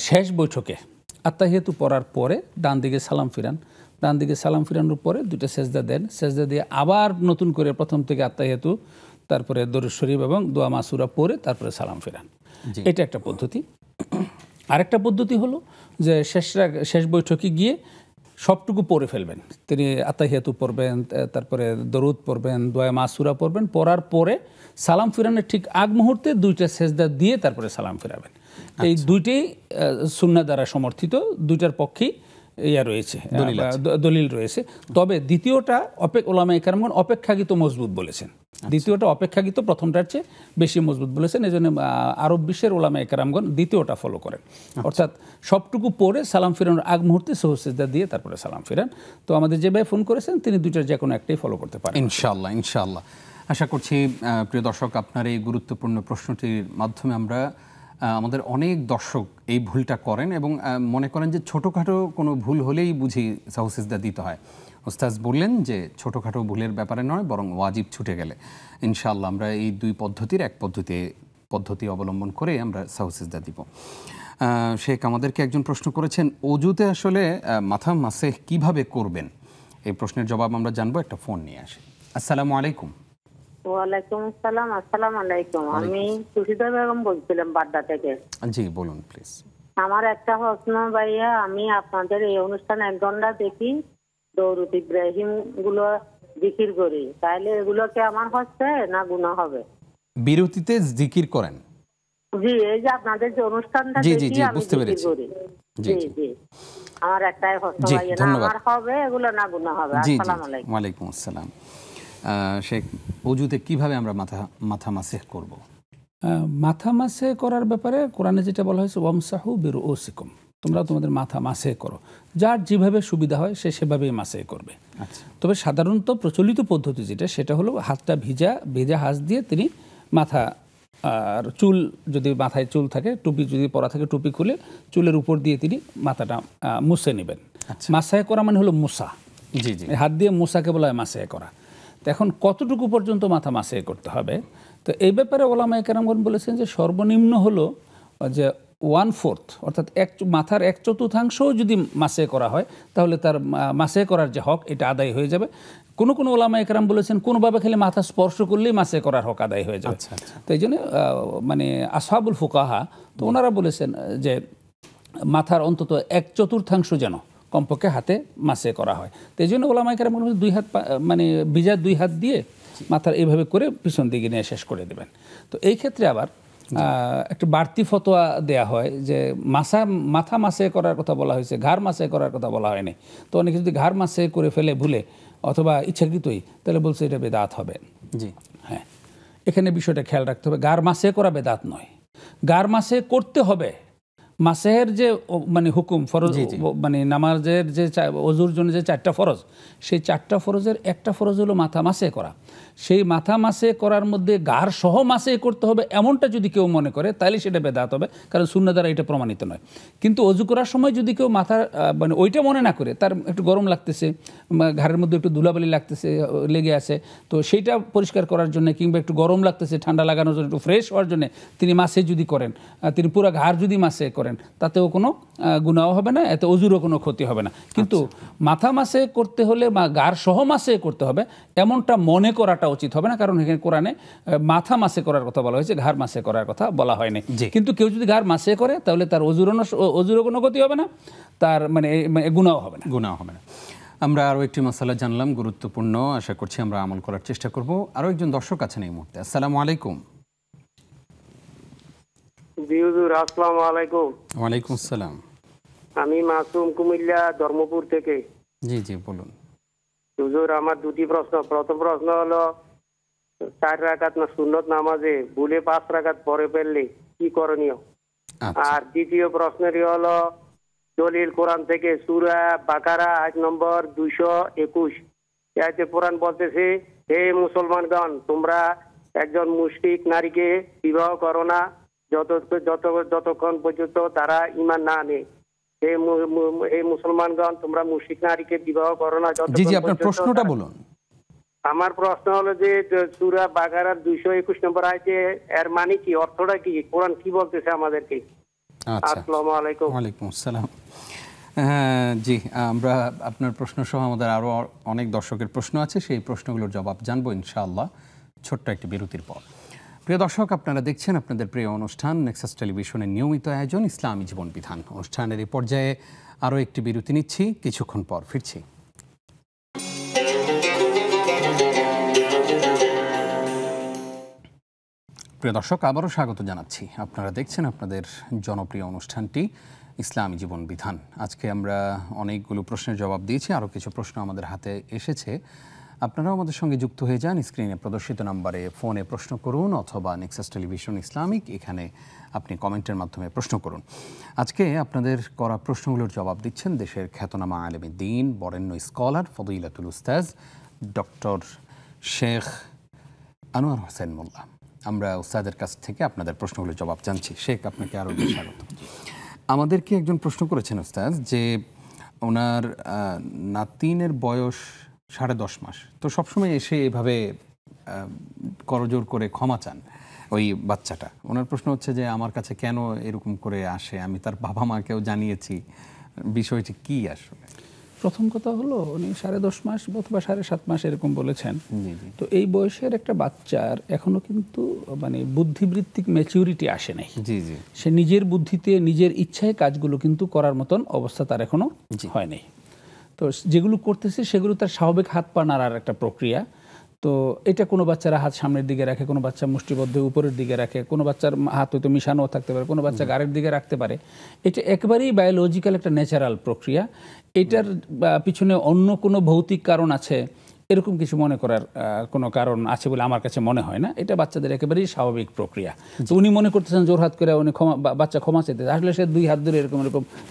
B: শেষ বৈঠকে আত্তাহিয়াতু পড়ার পরে ডান দিকে সালাম ফিরান, ডান দিকে সালাম ফিরানোর পরে দুইটা সেজদা দেন, সেজদা দিয়ে আবার নতুন করে প্রথম থেকে আত্তাহিয়াতু, তারপরে দরুদ শরীফ এবং দোয়া মাসুরা পড়ে তারপরে সালাম ফিরান। এটা একটা পদ্ধতি। আরেকটা পদ্ধতি হলো যে শেষ বৈঠকে গিয়ে সবটুকু পড়ে ফেলবেন, তিনি আত্তাহিয়াতু পড়বেন, তারপরে দরুদ পড়বেন, দোয়া মাসুরা পড়বেন, পড়ার পরে সালাম ফিরানোর ঠিক আগ মুহূর্তে দুইটা সেজদা দিয়ে তারপরে সালাম ফিরাবেন। এই দুইটাই সুন্নাহ দ্বারা সমর্থিত, দুইটার পক্ষেই রয়েছে, দলিল রয়েছে। তবে দ্বিতীয়টা ওলামায়ে কেরামগণ অপেক্ষাকৃত মজবুত বলেছেন, দ্বিতীয়টা অপেক্ষাকৃত প্রথমটার চেয়ে বেশি মজবুত বলেছেন। এই জন্য আরব বিশ্বের ওলামায়ে কেরামগণ দ্বিতীয়টা ফলো করেন, অর্থাৎ সবটুকু পড়ে সালাম ফিরানোর আগ মুহূর্তে সাহু সিজদা দিয়ে তারপরে সালাম ফিরান। তো আমাদের যে ভাই ফোন করেছেন তিনি দুইটার যে কোনো একটাই ফলো করতে পারেন
A: ইনশাআল্লাহ। ইনশাআল্লাহ আশা করছি প্রিয় দর্শক আপনার এই গুরুত্বপূর্ণ প্রশ্নটির মাধ্যমে আমরা আমাদের অনেক দর্শক এই ভুলটা করেন এবং মনে করেন যে ছোটোখাটো কোনো ভুল হলেই বুঝি সাহু সিজদা দিতে হয়। ওস্তাজ বললেন যে ছোটোখাটো ভুলের ব্যাপারে নয়, বরং ওয়াজিব ছুটে গেলে। ইনশাআল্লাহ আমরা এই দুই পদ্ধতির এক পদ্ধতি অবলম্বন করে আমরা সাহু সিজদা দিব। শেখ আমাদেরকে একজন প্রশ্ন করেছেন, অজুতে আসলে মাথা মাসেহ কিভাবে করবেন? এই প্রশ্নের জবাব আমরা জানবো, একটা ফোন নিয়ে আসি। আসসালামু আলাইকুম।
F: ওয়ালাইকুম আসসালাম। আসসালামু আলাইকুম। আমি সুশীতা বেগম বলছিলাম বাড্ডা থেকে।
A: জি বলুন প্লিজ।
F: আমার একটা প্রশ্ন ভাইয়া, আমি আপনাদের এই অনুষ্ঠানে 1 ঘন্টা দেখি, দরুদ ইব্রাহিম গুলো জিকির করি, তাহলে এগুলো কি আমার হচ্ছে না গুনাহ হবে?
A: বিরতিতে জিকির করেন?
F: জি, এই যে আপনাদের যে অনুষ্ঠানটা দেখি আমি জিকির করি। জি জি, আমার একটাই প্রশ্ন ভাইয়া, না আমার হবে এগুলো না গুনাহ হবে? আসসালামু আলাইকুম।
A: ওয়ালাইকুম আসসালাম। শেখ, অজুতে কিভাবে আমরা মাথা মাসেহ করব?
B: মাথা মাসেহ করার ব্যাপারে কোরআনে যেটা বলা হয়েছে, ওয়ামসাহু বিরুউসিকুম, তোমরা তোমাদের মাথা মাসেহ করো, যার যেভাবে সুবিধা হয় সে সেভাবেই মাসেহ করবে। তবে সাধারণত প্রচলিত পদ্ধতি যেটা, সেটা হলো হাতটা ভেজা হাত দিয়ে তিনি মাথা আর চুল, যদি মাথায় চুল থাকে, টুপি যদি পরা থাকে টুপি খুলে চুলের উপর দিয়ে তিনি মাথাটা মুছে নেবেন। মাসেহ করা মানে হলো মুসা,
A: জি জি,
B: হাত দিয়ে মুসাকে বলা হয় মাসেহ করা। তো এখন কতটুকু পর্যন্ত মাথা মাসেহ করতে হবে? তো এই ব্যাপারে ওলামায়ে কেরামগণ বলেছেন যে সর্বনিম্ন হলো যে 1/4, অর্থাৎ মাথার 1/4 যদি মাসেহ করা হয় তাহলে তার মাসেহ করার যে হক এটা আদায় হয়ে যাবে। কোনো ওলামায়ে কেরাম বলেছেন কোনোভাবে খালি মাথা স্পর্শ করলেই মাসেহ করার হক আদায় হয়ে যাবে। তো এই জন্য মানে আসহাবুল ফুকাহা, তো ওনারা বলেছেন যে মাথার অন্তত 1/4 যেন কমপক্ষে হাতে মাসেহ করা হয়। তো এই জন্য ওলামায়ে কেরাম বলেছেন 2 হাত, মানে ভিজা 2 হাত দিয়ে মাথার এইভাবে করে পিছন দিকে নিয়ে শেষ করে দেবেন। তো এই ক্ষেত্রে আবার একটা বাড়তি ফতোয়া দেয়া হয় যে মাথা মাসেহ করার কথা বলা হয়েছে, ঘাড় মাসেহ করার কথা বলা হয়নি। তো অনেকে যদি ঘাড় মাসেহ করে ফেলে ভুলে অথবা ইচ্ছাকৃতই, তাহলে বলছে এটা বেদাত হবে।
A: জি
B: হ্যাঁ, এখানে বিষয়টা খেয়াল রাখতে হবে, ঘাড় মাসেহ করা বেদাত নয়। গার মাসে করতে হবে, মাসের যে মানে হুকুম ফরজ, মানে নামাজের যে ওযুর জন্য যে 4টা ফরজ, সেই 4টা ফরজের একটা ফরজ হলো মাথা মাসে করা। সেই মাথা মাসে করার মধ্যে গার সহ মাসে করতে হবে এমনটা যদি কেউ মনে করে তাহলে সেটা বেদাত হবে, কারণ সুন্নাহ দ্বারা এটা প্রমাণিত নয়। কিন্তু অজু করার সময় যদি কেউ মাথার মানে ওইটা মনে না করে, তার একটু গরম লাগতেছে, ঘাড়ের মধ্যে একটু ধুলাবালি লাগতেছে, লেগে আছে, তো সেইটা পরিষ্কার করার জন্য, কিংবা একটু গরম লাগতেছে ঠান্ডা লাগানোর জন্য, একটু ফ্রেশ হওয়ার জন্য তিনি মাসে যদি করেন, তিনি পুরো ঘাড় যদি মাসে করেন, তাতেও কোনো গুনাহ হবে না, এতে অজুরও কোনো ক্ষতি হবে না। কিন্তু মাথা মাসে করতে হলে বা গার সহ মাসে করতে হবে এমনটা মনে করাটা উচিত হবে না, কারণ এখানে কোরআনে মাথা মাসে করার কথা বলা হয়েছে, ঘাড় মাসে করার কথা বলা হয়নি। কিন্তু কেউ যদি ঘাড় মাসে করে তাহলে তার অজুরও কোনো ক্ষতি হবে না, তার মানে গুনাহ হবে না,
A: গুনাহ হবে না। আমরা আরও একটি মাসালা জানলাম, গুরুত্বপূর্ণ, আশা করছি আমরা আমল করার চেষ্টা করব। আরও একজন দর্শক আছেন এই মুহূর্তে। আসসালামু আলাইকুম।
G: আসসালামু আলাইকুম।
A: ওয়ালাইকুম আসসালাম।
G: আমি মাসুম, কুমিল্লা ধর্মপুর থেকে।
A: জি জি বলুন।
G: হুজুর, আমার দুটি প্রশ্ন। প্রথম প্রশ্ন হলো, 4 রাকাত না সুন্নত নামাজে ভুলে 5 রাকাত পরে ফেললে কি করণীয়? আর দ্বিতীয় প্রশ্নটি হলো, দলিল কোরআন থেকে সূরা বাকারা আয়াত নম্বর 221, এতে কোরআন বলতেছে, হে মুসলমানগণ, তোমরা একজন মুশরিক নারীকে বিবাহ করো না যতক্ষণ পর্যন্ত তারা ঈমান না আনে। হে মুসলমানগণ, তোমরা মুশরিক নারীকে বিবাহ করো না
A: যতক্ষণ। আপনার প্রশ্নটা বলুন।
G: আমার প্রশ্ন হলো যে সূরা বাকারার 221 নম্বর আয়াতে এর মানে কি, অর্থটা কি, কোরআন কি বলতেছে আমাদেরকে? আসসালামু আলাইকুম।
A: ওয়ালাইকুম আসসালাম। জি, আমরা আপনার প্রশ্ন সহ আমাদের আরও অনেক দর্শকের প্রশ্ন আছে, সেই প্রশ্নগুলোর জবাব জানবো ইনশাআল্লাহ ছোট্ট একটি বিরতির পর। প্রিয় দর্শক, আপনারা দেখছেন আপনাদের প্রিয় অনুষ্ঠান নেক্সাস টেলিভিশনের নিয়মিত আয়োজন ইসলামী জীবন বিধান। অনুষ্ঠানের এই পর্যায়ে আরও একটি বিরতি নিচ্ছি, কিছুক্ষণ পর ফিরছি। প্রিয় দর্শক, আবারও স্বাগত জানাচ্ছি। আপনারা দেখছেন আপনাদের জনপ্রিয় অনুষ্ঠানটি ইসলামী জীবন বিধান। আজকে আমরা অনেকগুলো প্রশ্নের জবাব দিয়েছি, আরও কিছু প্রশ্ন আমাদের হাতে এসেছে। আপনারাও আমাদের সঙ্গে যুক্ত হয়ে যান। স্ক্রিনে প্রদর্শিত নাম্বারে ফোনে প্রশ্ন করুন, অথবা নেক্সাস টেলিভিশন ইসলামিক এখানে আপনি কমেন্টের মাধ্যমে প্রশ্ন করুন। আজকে আপনাদের করা প্রশ্নগুলোর জবাব দিচ্ছেন দেশের খ্যাতনামা আলেমে দ্বীন, বরেণ্য স্কলার, ফদিলাতুল উস্তাজ ডক্টর শেখ আনোয়ার হোসেন মোল্লা। আমরা উস্তাদের কাছ থেকে আপনাদের প্রশ্নগুলোর জবাব জানছি। শেখ, আপনাকে আরও স্বাগত। আমাদেরকে একজন প্রশ্ন করেছেন উস্তাদ, যে ওনার নাতিনের বয়স 10.5 মাস, তো সবসময় এসে এভাবে করজোর করে ক্ষমা চান ওই বাচ্চাটা। ওনার প্রশ্ন হচ্ছে যে আমার কাছে কেন এরকম করে আসে, আমি তার বাবা মাকেও জানিয়েছি, বিষয়টি কি আসলে?
B: প্রথম কথা হলো, উনি 10.5 মাস অথবা 7.5 মাস এরকম বলেছেন। তো এই বয়সের একটা বাচ্চার এখনো কিন্তু মানে বুদ্ধিবৃত্তিক ম্যাচিউরিটি আসে নাই। সে নিজের বুদ্ধিতে নিজের ইচ্ছায় কাজগুলো কিন্তু করার মতন অবস্থা তার এখনো হয় নাই। তো যেগুলো করতেছে সেগুলো তার স্বাভাবিক হাত পা নাড়ার একটা প্রক্রিয়া। তো এটা কোনো বাচ্চারা হাত সামনের দিকে রাখে, কোনো বাচ্চা মুষ্টিবদ্ধ উপরের দিকে রাখে, কোনো বাচ্চার হাত হয়তো মিশানো থাকতে পারে, কোনো বাচ্চা গাড়ির দিকে রাখতে পারে। এটা একেবারেই বায়োলজিক্যাল একটা ন্যাচারাল প্রক্রিয়া। এটার পিছনে অন্য কোনো ভৌতিক কারণ আছে এরকম কিছু মনে করার কোনো কারণ আছে বলে আমার কাছে মনে হয় না। এটা বাচ্চাদের একেবারেই স্বাভাবিক প্রক্রিয়া। তো উনি মনে করতেছেন জোর হাত করে উনি বাচ্চা ক্ষমা চাইতেছে, আসলে সে 2 হাত ধরে এরকম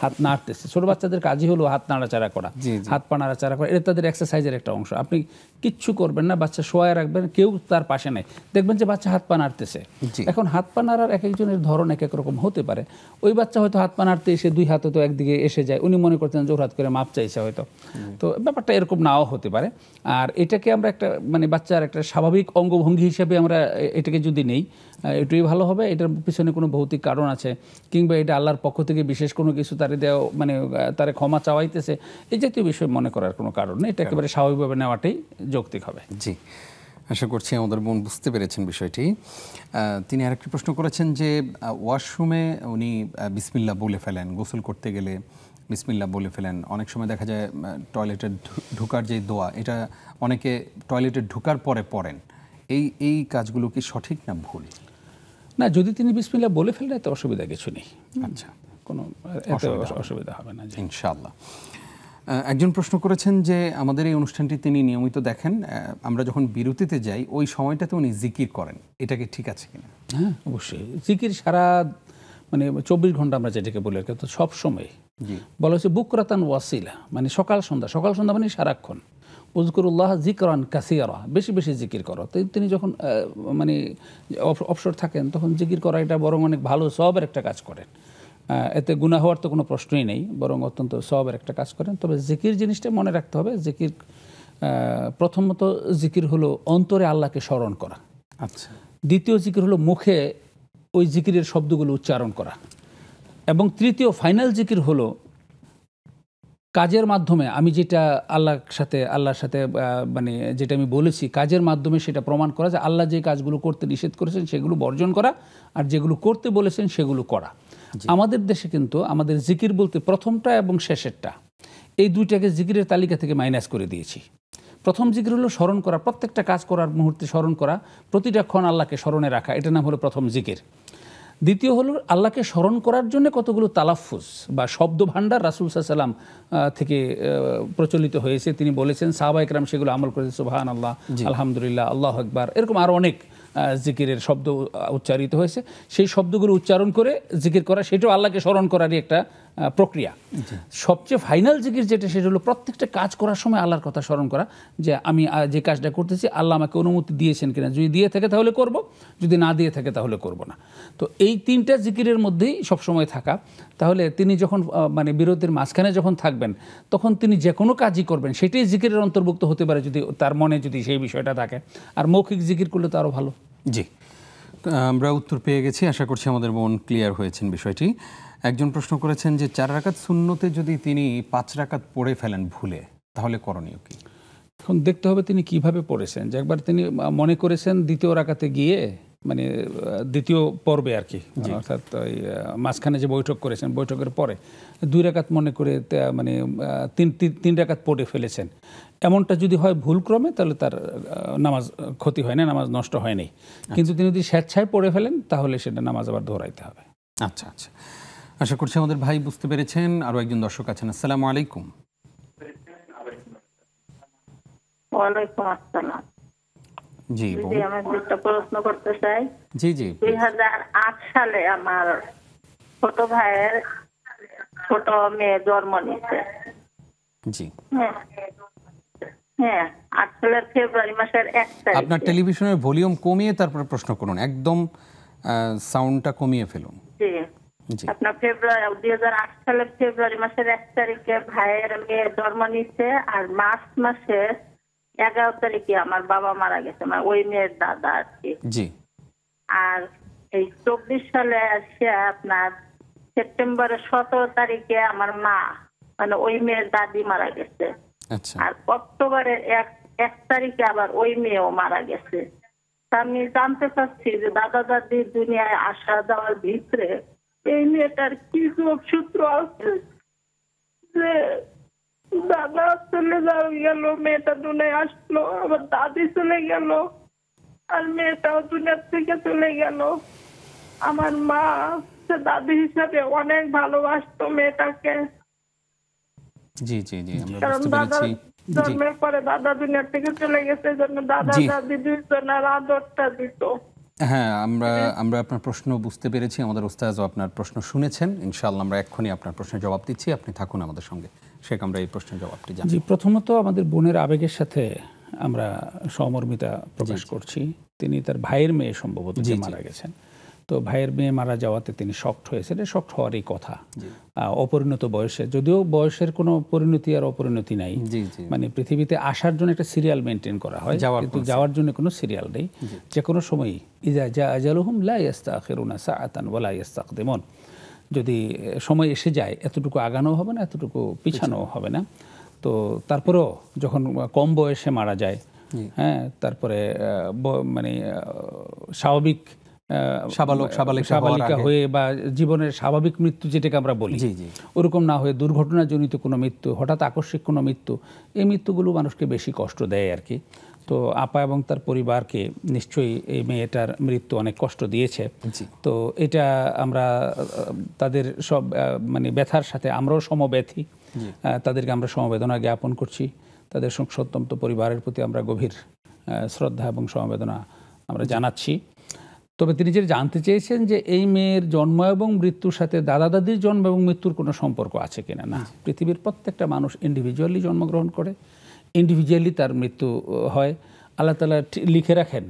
B: হাত নাড়তেছে। ছোটো বাচ্চাদের কাজই হলো হাত নাড়াচাড়া করা, হাত পা নাড়াচাড়া করা, এটা তাদের এক্সারসাইজের একটা অংশ। আপনি কিচ্ছু করবেন না, বাচ্চা শোয়ায় রাখবেন, কেউ তার পাশে নেই, দেখবেন যে বাচ্চা হাত পা নাড়তেছে। এখন হাত পা নাড়ার এক একজনের ধরন এক এক রকম হতে পারে। ওই বাচ্চা হয়তো হাত পা নাড়তে এসে 2 হাত হয়তো একদিকে এসে যায়, উনি মনে করতেন জোর হাত করে মাপ চাইছে হয়তো। তো ব্যাপারটা এরকম নাও হতে পারে। আর এটাকে আমরা একটা মানে বাচ্চার একটা স্বাভাবিক অঙ্গভঙ্গি হিসেবে আমরা এটাকে যদি নেই, এটাই ভালো হবে। এটার পিছনে কোনো ভৌতিক কারণ আছে, কিংবা এটা আল্লাহর পক্ষ থেকে বিশেষ কোনো কিছু তারে দেওয়া, মানে তারে ক্ষমা চাওয়াইতেছে, এই জাতীয় বিষয় মনে করার কোনো কারণ নেই। এটা একেবারে স্বাভাবিকভাবে নেওয়াটাই যৌক্তিক হবে।
A: জি, আশা করছি আমাদের বোন বুঝতে পেরেছেন বিষয়টি। তিনি আরেকটি প্রশ্ন করেছেন যে ওয়াশরুমে উনি বিসমিল্লাহ বলে ফেলেন, গোসল করতে গেলে বিসমিল্লাহ বলে ফেলেন। অনেক সময় দেখা যায় টয়লেটে ঢুকার যে দোয়া, এটা অনেকে টয়লেটে ঢুকার পরে পড়েন। এই কাজগুলো কি সঠিক না ভুল?
B: না, যদি তিনি বিসমিল্লাহ বলে ফেলেন এতে অসুবিধা কিছু নেই। আচ্ছা, কোনো অসুবিধা হবে না ইনশাআল্লাহ।
A: একজন প্রশ্ন করেছেন যে আমাদের এই অনুষ্ঠানটি তিনি নিয়মিত দেখেন, আমরা যখন বিরতিতে যাই ওই সময়টাতে উনি জিকির করেন, এটা কি ঠিক আছে কিনা?
B: হ্যাঁ, অবশ্যই জিকির সারা 24 ঘন্টা আমরা যেটাকে বলি তো সব সময় বলা হচ্ছে বুকরাতান ওয়াসিলা, মানে সকাল সন্ধ্যা মানে সারাক্ষণ। উযকুরুল্লাহ যিকরান কাসীরা, বেশি বেশি জিকির করো। তো তিনি যখন অবসর থাকেন তখন জিকির করা এটা বরং অনেক ভালো সওয়াবের একটা কাজ করেন। এতে গুনাহ হওয়ার তো কোনো প্রশ্নই নেই, বরং অত্যন্ত সওয়াবের একটা কাজ করেন। তবে জিকির জিনিসটা মনে রাখতে হবে, জিকির প্রথমত জিকির হলো অন্তরে আল্লাহকে স্মরণ করা।
A: আচ্ছা।
B: দ্বিতীয় জিকির হলো মুখে ওই জিকিরের শব্দগুলো উচ্চারণ করা। এবং তৃতীয় ফাইনাল জিকির হলো কাজের মাধ্যমে আমি যেটা আল্লাহর সাথে মানে যেটা আমি বলেছি কাজের মাধ্যমে সেটা প্রমাণ করা যে আল্লাহ যে কাজগুলো করতে নিষেধ করেছেন সেগুলো বর্জন করা, আর যেগুলো করতে বলেছেন সেগুলো করা। আমাদের দেশে কিন্তু আমাদের জিকির বলতে প্রথমটা এবং শেষেরটা, এই দুইটাকে জিকিরের তালিকা থেকে মাইনাস করে দিয়েছি। প্রথম জিকির হলো স্মরণ করা, প্রত্যেকটা কাজ করার মুহূর্তে স্মরণ করা, প্রতিটা ক্ষণ আল্লাহকে স্মরণে রাখা, এটার নাম হলো প্রথম জিকির। দ্বিতীয় হলো আল্লাহকে স্মরণ করার জন্য কতগুলো তালাফুজ বা শব্দ ভাণ্ডার রাসূল সাল্লাল্লাহু আলাইহি ওয়াসাল্লাম থেকে প্রচলিত হয়েছে, তিনি বলেছেন, সাহাবা ইকরাম সেগুলো আমল করেছে। সুবহানাল্লাহ, আলহামদুলিল্লাহ, আল্লাহু আকবার, এরকম আরও অনেক জিকিরের শব্দ উচ্চারিত হয়েছে। সেই শব্দগুলো উচ্চারণ করে জিকির করা, সেটাও আল্লাহকে স্মরণ করারই একটা প্রক্রিয়া। সবচেয়ে ফাইনাল জিকির যেটা, সেটা হলো প্রত্যেকটা কাজ করার সময় আল্লাহর কথা স্মরণ করা, যে আমি যে কাজটা করতেছি আল্লাহ আমাকে অনুমতি দিয়েছেন কিনা, যদি দিয়ে থাকে তাহলে করব, যদি না দিয়ে থাকে তাহলে করব না। তো এই তিনটা জিকিরের মধ্যেই সবসময় থাকা। তাহলে তিনি যখন মানে বিরতির মাঝখানে যখন থাকবেন তখন তিনি যে কোনো কাজই করবেন সেটাই জিকিরের অন্তর্ভুক্ত হতে পারে, যদি তার মনে যদি সেই বিষয়টা থাকে। আর মৌখিক জিকির করলে তো আরও ভালো।
A: জি, আমরা উত্তর পেয়ে গেছি, আশা করছি আমাদের বোন ক্লিয়ার হয়েছেন বিষয়টি। একজন প্রশ্ন করেছেন যে 4 রাকাত সুন্নতে যদি তিনি 5 রাকাত পড়ে ফেলেন ভুলে, তাহলে করণীয় কি?
B: এখন দেখতে হবে তিনি কিভাবে পড়েছেন। যে একবার তিনি মনে করেছেন দ্বিতীয় রাকাতে গিয়ে, মানে দ্বিতীয় পর্বে আর কি, অর্থাৎ ওই মাঝখানে যে বৈঠক করেছেন বৈঠকের পরে 2 রাকাত মনে করে মানে 3 রাকাত পড়ে ফেলেছেন, এমনটা যদি হয় ভুলক্রমে, তাহলে তার নামাজ ক্ষতি হয় না, নামাজ নষ্ট হয় নাই। কিন্তু তিনি যদি স্বেচ্ছায় পড়ে ফেলেন তাহলে সেটা নামাজ আবার দোহরাইতে হবে।
A: আচ্ছা আচ্ছা, আশা করছি আমাদের ভাই বুঝতে পেরেছেন। আরও একজন দর্শক আছেন। আসসালামু আলাইকুম।
H: ওয়ালাইকুম আসসালাম।
A: জি,
H: আমি একটা প্রশ্ন করতে চাই।
A: জি জি।
H: 2008 সালে আমার ছোট ভাইয়ের ছোট মেয়ে জন্ম নিয়েছে।
A: জি।
H: হ্যাঁ, 8 সালের ফেব্রুয়ারি মাসের 1 তারিখ।
A: আপনার টেলিভিশনের ভলিউম কমিয়ে তারপর প্রশ্ন করুন, একদম সাউন্ডটা কমিয়ে ফেলুন।
H: জি। আপনার 2008 সালের ফেব্রুয়ারি মাসের 1 তারিখে ভাইয়ের মেয়ে জন্ম নিচ্ছে, আর মার্চ মাসের 11 তারিখে আমার বাবা মারা গেছে, মানে ওই মেয়ের দাদা আর কি।
A: জি।
H: আর এই 24 সালে আসছে আপনার সেপ্টেম্বরের 17 তারিখে আমার মা, মানে ওই মেয়ের দাদি মারা গেছে।
A: আচ্ছা।
H: আর অক্টোবরের 1 তারিখে আবার ওই মেয়েও মারা গেছে। আমি জানতে চাচ্ছি যে দাদা দাদির দুনিয়ায় আসা যাওয়ার ভিতরে এই মেয়েটার কি সূত্র আছে যে দাদা চলে গেল, মেয়েটা দুনিয়ায় আসলো, আবার দাদি চলে গেল, আর মেয়েটাও দুনিয়ার থেকে চলে গেল। আমার মা দাদি হিসাবে অনেক ভালোবাসতো মেয়েটাকে।
A: জি জি জি, আমরা
H: কারণ
A: বুঝতে
H: দাদা
A: পেরেছি।
H: জন্মের পরে দাদা দুনিয়ার থেকে চলে গেছে, জন্য দাদা দাদি দুইজনের আদরটা দিত।
A: হ্যাঁ, আমরা আপনার প্রশ্ন বুঝতে পেরেছি। আমাদের ওস্তাদও আপনার প্রশ্ন শুনেছেন। ইনশাআল্লাহ আমরা এক্ষুনি আপনার প্রশ্নের জবাব দিচ্ছি, আপনি থাকুন আমাদের সঙ্গে। শেখ, আমরা এই প্রশ্নের জবাবটি জানি।
B: জি, প্রথমত আমাদের বোনের আবেগের সাথে আমরা সহমর্মিতা প্রকাশ করছি। তিনি তার ভাইয়ের মেয়ে সম্ভবত যে মারা গেছেন, তো ভাইয়ের মেয়ে মারা যাওয়াতে তিনি শকড হয়েছেন। এটা শকড হওয়ারই কথা, অপরিণত বয়সে। যদিও বয়সের কোনো পরিণতি আর অপরিণতি নাই, মানে পৃথিবীতে আসার জন্য একটা সিরিয়াল মেনটেন করা হয়, কিন্তু যাওয়ার জন্য কোনো সিরিয়াল নেই। যে কোনো সময়ই ইজা জা আজালুহুম লা ইস্তাখিরুনা সাআতান ওয়া লা ইস্তাকদিমুন, যদি সময় এসে যায় এতটুকু আগানো হবে না, এতটুকু পিছানো হবে না। তো তারপরেও যখন কম বয়সে মারা যায়, হ্যাঁ, তারপরে মানে সাবালিকা হয়ে বা জীবনের স্বাভাবিক মৃত্যু যেটাকে আমরা বলি, ওরকম না হয়ে দুর্ঘটনাজনিত কোনো মৃত্যু, হঠাৎ আকস্মিক কোনো মৃত্যু, এই মৃত্যুগুলো মানুষকে বেশি কষ্ট দেয় আর কি। তো আপা এবং তার পরিবারকে নিশ্চয়ই এই মেয়েটার মৃত্যু অনেক কষ্ট দিয়েছে। তো এটা আমরা তাদের সব মানে ব্যথার সাথে আমরাও সমব্যথী। তাদেরকে আমরা সমবেদনা জ্ঞাপন করছি। তাদের সন্তপ্ত পরিবারের প্রতি আমরা গভীর শ্রদ্ধা এবং সমবেদনা আমরা জানাচ্ছি। তবে তিনি যেটা জানতে চেয়েছেন যে এই মেয়ের জন্ম এবং মৃত্যুর সাথে দাদা দাদির জন্ম এবং মৃত্যুর কোনো সম্পর্ক আছে কিনা। না, পৃথিবীর প্রত্যেকটা মানুষ ইন্ডিভিজুয়ালি জন্মগ্রহণ করে, ইন্ডিভিজুয়ালি তার মৃত্যু হয়। আল্লাহ তাআলা লিখে রাখেন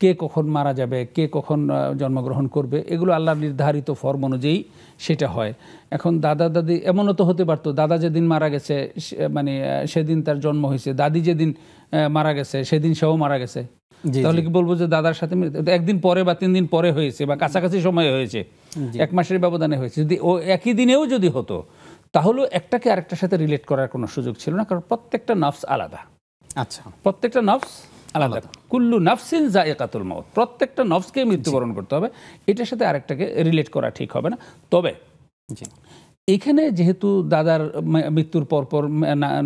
B: কে কখন মারা যাবে, কে কখন জন্মগ্রহণ করবে, এগুলো আল্লাহর নির্ধারিত ফর্ম অনুযায়ী সেটা হয়। এখন দাদা দাদি এমনও তো হতে পারতো দাদা যেদিন মারা গেছে মানে সেদিন তার জন্ম হয়েছে, দাদি যেদিন মারা গেছে সেদিন সেও মারা গেছে। তাহলে কি বলবো যে দাদার সাথে একদিন পরে বা 3 দিন পরে হয়েছে বা কাছাকাছি সময়ে হয়েছে, 1 মাসের ব্যবধানে হয়েছে। যদি ও একই দিনেও যদি হতো তাহলে একটাকে আরেকটার সাথে রিলেট করার কোনো সুযোগ ছিল না, কারণ প্রত্যেকটা নফস আলাদা।
A: আচ্ছা,
B: প্রত্যেকটা নফস আলাদা। কুল্লু নাফসিন যায়কাতুল মাউত, প্রত্যেকটা নফসকে মৃত্যুবরণ করতে হবে, এটার সাথে আরেকটাকে রিলেট করা ঠিক হবে না। তবে এখানে যেহেতু দাদার মৃত্যুর পরপর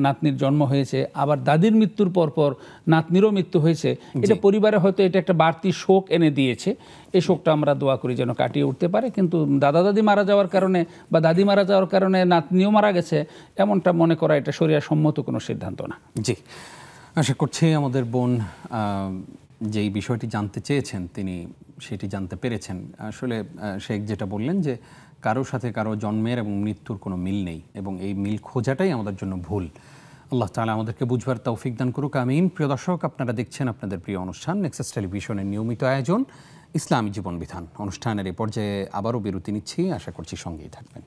B: নাতনির জন্ম হয়েছে, আবার দাদির মৃত্যুর পরপর নাতনিরও মৃত্যু হয়েছে, এটা পরিবারে হয়তো এটা একটা বাড়তি শোক এনে দিয়েছে। এই শোকটা আমরা দোয়া করি যেন কাটিয়ে উঠতে পারে। কিন্তু দাদা দাদি মারা যাওয়ার কারণে বা দাদি মারা যাওয়ার কারণে নাতনিও মারা গেছে এমনটা মনে করা এটা শরিয়া সম্মত কোনো সিদ্ধান্ত না।
A: জি, আশা করছি আমাদের বোন যেই বিষয়টি জানতে চেয়েছেন তিনি সেটি জানতে পেরেছেন। আসলে শেখ যেটা বললেন যে কারোর সাথে কারো জন্মের এবং মৃত্যুর কোনো মিল নেই এবং এই মিল খোঁজাটাই আমাদের জন্য ভুল। আল্লাহ তাআলা আমাদেরকে বুঝবার তৌফিক দান করুক, আমিন। প্রিয় দর্শক, আপনারা দেখছেন আপনাদের প্রিয় অনুষ্ঠান নেক্সাস টেলিভিশনের নিয়মিত আয়োজন ইসলামী জীবন বিধান। অনুষ্ঠানের এই পর্যায়ে আবারও বিরতি নিচ্ছি, আশা করছি সঙ্গেই থাকবেন।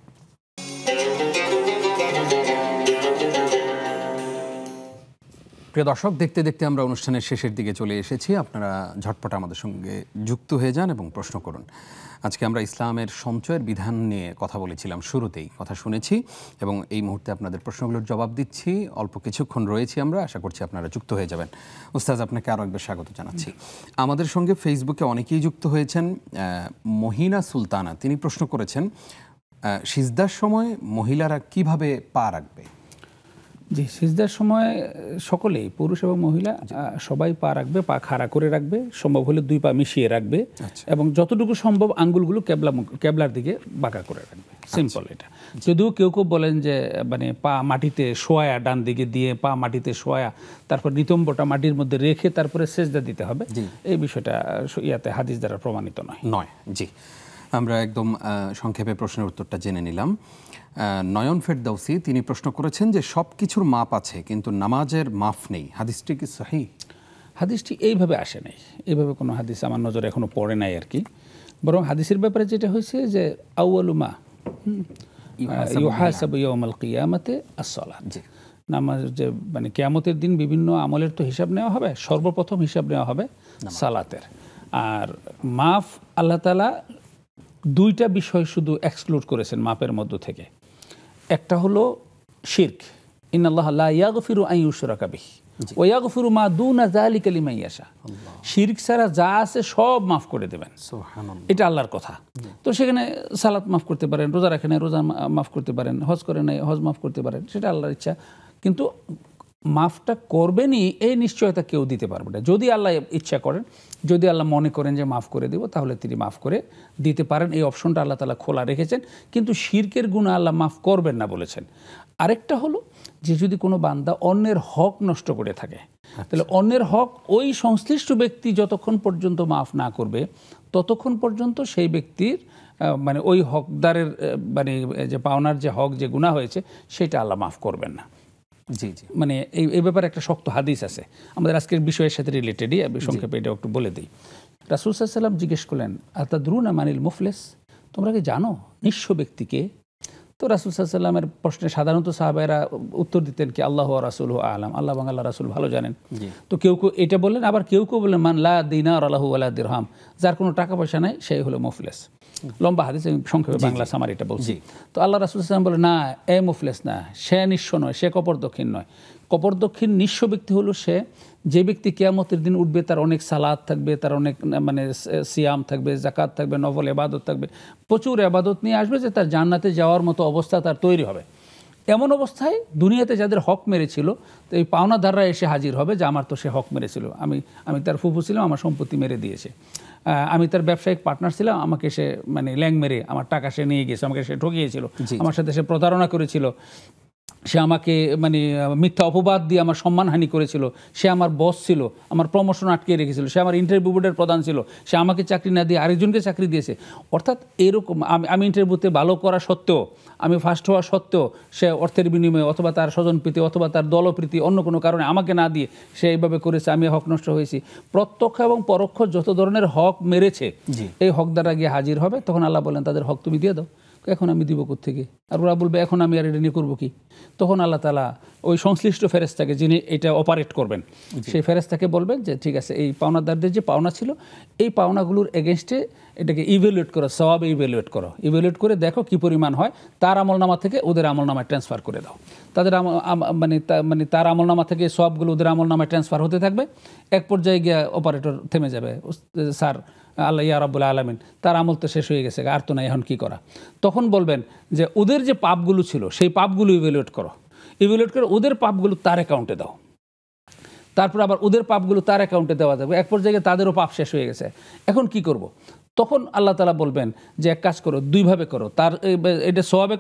A: প্রিয় দর্শক, দেখতে দেখতে আমরা অনুষ্ঠানের শেষের দিকে চলে এসেছি। আপনারা ঝটপট আমাদের সঙ্গে যুক্ত হয়ে যান এবং প্রশ্ন করুন। আজকে আমরা ইসলামের সঞ্চয়ের বিধান নিয়ে কথা বলেছিলাম, শুরুতেই কথা শুনেছি এবং এই মুহূর্তে আপনাদের প্রশ্নগুলোর জবাব দিচ্ছি। অল্প কিছুক্ষণ রয়েছি আমরা, আশা করছি আপনারা যুক্ত হয়ে যাবেন। উস্তাজ, আপনাকে আরও একবার স্বাগত জানাচ্ছি। আমাদের সঙ্গে ফেসবুকে অনেকেই যুক্ত হয়েছেন। মহিনা সুলতানা তিনি প্রশ্ন করেছেন, সিজদার সময় মহিলারা কিভাবে পা রাখবে?
B: জি, সিজদার সময় সকলেই, পুরুষ এবং মহিলা সবাই পা রাখবে, পা খাড়া করে রাখবে, সম্ভব হলে 2 পা মিশিয়ে রাখবে এবং যতটুকু সম্ভব আঙ্গুলগুলো কেবলার দিকে বাঁকা করে রাখবে। সিম্পল এটা। যদিও কেউ কেউ বলেন যে মানে পা মাটিতে শোয়া, ডান দিকে দিয়ে পা মাটিতে শোয়া, তারপর নিতম্বটা মাটির মধ্যে রেখে তারপরে সেজদা দিতে হবে, এই বিষয়টা ইয়াতে হাদিস দ্বারা প্রমাণিত নয়।
A: জি, আমরা একদম সংক্ষেপে প্রশ্নের উত্তরটা জেনে নিলাম। নয়ন ফেরদৌসি তিনি প্রশ্ন করেছেন যে সব কিছুর মাপ আছে কিন্তু নামাজের মাপ নেই, হাদিসটি কি সহিহ?
B: হাদিসটি এইভাবে আসে নাই, এইভাবে কোনো হাদিস আমার নজরে এখনো পড়ে নাই আর কি। বরং হাদিসের ব্যাপারে যেটা হয়েছে যে আউয়ালু মা ইউহাসাবু ইয়াউমাল কিয়ামাতে আস-সালাত, নামাজ যে মানে কিয়ামতের দিন বিভিন্ন আমলের তো হিসাব নেওয়া হবে, সর্বপ্রথম হিসাব নেওয়া হবে সালাতের। আর মাফ আল্লাহ তাআলা 2টা বিষয় শুধু এক্সক্লুড করেছেন মাপের মধ্য থেকে। একটা হলো শিরক, ইন্নাল্লাহা লা ইয়াগফিরু আন ইউশরাকা বিহি ওয়া ইয়াগফিরু মা দুনা যালিকা লিমান ইয়াশা। শিরক ছাড়া যা আছে সব মাফ করে দেবেন, সুবহানাল্লাহ, এটা আল্লাহর কথা। তো সেখানে সালাত মাফ করতে পারেন, রোজা রাখেন রোজা মাফ করতে পারেন, হজ করেন নাই হজ মাফ করতে পারেন, সেটা আল্লাহর ইচ্ছা। কিন্তু মাফটা করবেনই এই নিশ্চয়তা কেউ দিতে পারবে না। যদি আল্লাহ ইচ্ছা করেন, যদি আল্লাহ মনে করেন যে মাফ করে দেব, তাহলে তিনি মাফ করে দিতে পারেন। এই অপশনটা আল্লাহ তাআলা খোলা রেখেছেন, কিন্তু শিরকের গুনাহ আল্লাহ মাফ করবেন না বলেছেন। আরেকটা হলো যে যদি কোনো বান্দা অন্যের হক নষ্ট করে থাকে, তাহলে অন্যের হক ওই সংশ্লিষ্ট ব্যক্তি যতক্ষণ পর্যন্ত মাফ না করবে ততক্ষণ পর্যন্ত সেই ব্যক্তির মানে ওই হকদারের মানে যে পাওনার যে হক যে গুনাহ হয়েছে সেটা আল্লাহ মাফ করবেন না।
A: জি জি,
B: মানে এই ব্যাপারে একটা শক্ত হাদিস আছে আমাদের আজকের বিষয়ের সাথে রিলেটেডই, আমি সংক্ষেপে এটা একটু বলে দিই। রাসূল সাল্লাল্লাহু আলাইহি ওয়াসাল্লাম জিজ্ঞেস করলেন, আতাদরুনা মানিল মুফলিস, তোমরা কি জানো নিঃস্ব ব্যক্তিকে? তো রাসূল সাল্লাল্লাহু আলাইহি ওয়াসাল্লামের প্রশ্নে সাধারণত সাহাবায়েরা উত্তর দিতেন কি আল্লাহু ওয়া রাসূলুহু আ'লাম, আল্লাহ এবং আল্লাহ রাসূল ভালো জানেন। তো কেউ কেউ এটা বললেন, আবার কেউ কেউ বললেন মান লা দিনার লাহু ওয়া লা দিরহাম, যার কোনো টাকা পয়সা নাই সেই হলো মুফলিস। লম্বা হাদিস, আমি সংক্ষেপে বাংলা সামারিটা বলছি। তো আল্লাহ রাসূল সাল্লাল্লাহু আলাইহি ওয়াসাল্লাম বলে না, এ মুফলিস না, সে নিঃস্ব নয়, সে কপরদক্ষিণ নয়। কপরদক্ষিণ নিঃস্ব ব্যক্তি হলো সে যে ব্যক্তি কিয়ামতের দিন উঠবে, তার অনেক সালাত থাকবে, তার অনেক মানে সিয়াম থাকবে, জাকাত থাকবে, নফল ইবাদত থাকবে, প্রচুর ইবাদত নিয়ে আসবে যে তার জান্নাতে যাওয়ার মতো অবস্থা তার তৈরি হবে। এমন অবস্থায় দুনিয়াতে যাদের হক মেরেছিল, তো এই পাওনাদাররা এসে হাজির হবে যে আমার তো সে হক মেরেছিল, আমি তার ফুফু ছিলাম, আমার সম্পত্তি মেরে দিয়েছে, আমি তার ব্যবসায়িক পার্টনার ছিলাম, আমাকে সে মানে ল্যাং মেরে আমার টাকা সে নিয়ে গিয়েছে, আমাকে সে ঠকিয়েছিল, আমার সাথে সে প্রতারণা করেছিল, সে আমাকে মানে মিথ্যা অপবাদ দিয়ে আমার সম্মানহানি করেছিল, সে আমার বস ছিল, আমার প্রমোশন আটকে রেখেছিল, সে আমার ইন্টারভিউ বোর্ডের প্রধান ছিল, সে আমাকে চাকরি না দিয়ে আরেকজনকে চাকরি দিয়েছে। অর্থাৎ এরকম আমি ইন্টারভিউতে ভালো করা সত্ত্বেও, আমি ফার্স্ট হওয়া সত্ত্বেও সে অর্থের বিনিময়ে অথবা তার স্বজনপ্রীতি অথবা তার দলপ্রীতি অন্য কোনো কারণে আমাকে না দিয়ে সে এইভাবে করেছে, আমি হক নষ্ট হয়েছি। প্রত্যক্ষ এবং পরোক্ষ যত ধরনের হক মেরেছে এই হক দ্বারা গিয়ে হাজির হবে। তখন আল্লাহ বলেন তাদের হক তুমি দিয়ে দাও। এখন আমি দিব কোত্থেকে? আর ওরা বলবে এখন আমি আর এটা নিয়ে করবো কি? তখন আল্লাহ তাআলা ওই সংশ্লিষ্ট ফেরেশতাকে, যিনি এটা অপারেট করবেন, সেই ফেরেশতাকে বলবেন যে ঠিক আছে, এই পাওনাদারদের যে পাওনা ছিল এই পাওনাগুলোর এগেনস্টে এটাকে ইভ্যালুয়েট করো, সওয়াবে ইভ্যালুয়েট করো, ইভ্যালুয়েট করে দেখো কি পরিমাণ হয়, তার আমলনামা থেকে ওদের আমলনামায় ট্রান্সফার করে দাও। তাদের মানে তার আমলনামা থেকে সওয়াবগুলো ওদের আমলনামায় ট্রান্সফার হতে থাকবে। এক পর্যায়ে গিয়ে অপারেটর থেমে যাবে, স্যার আল্লাহ ইয়া রাব্বুল আলামিন, তার আমল তো শেষ হয়ে গেছে, আর তো নাই, এখন কী করা? তখন বলবেন যে ওদের যে পাপগুলো ছিল সেই পাপগুলো ইভ্যালুয়েট করো, ইভ্যালুয়েট করে ওদের পাপগুলো তার অ্যাকাউন্টে দাও। তারপর আবার ওদের পাপগুলো তার অ্যাকাউন্টে দেওয়া যাবে। এক পর্যায়ে তাদেরও পাপ শেষ হয়ে গেছে, এখন কি করব? তখন আল্লাহ তাআলা বলবেন যে এক কাজ করো, দুইভাবে করো, তার এটা সওয়াবে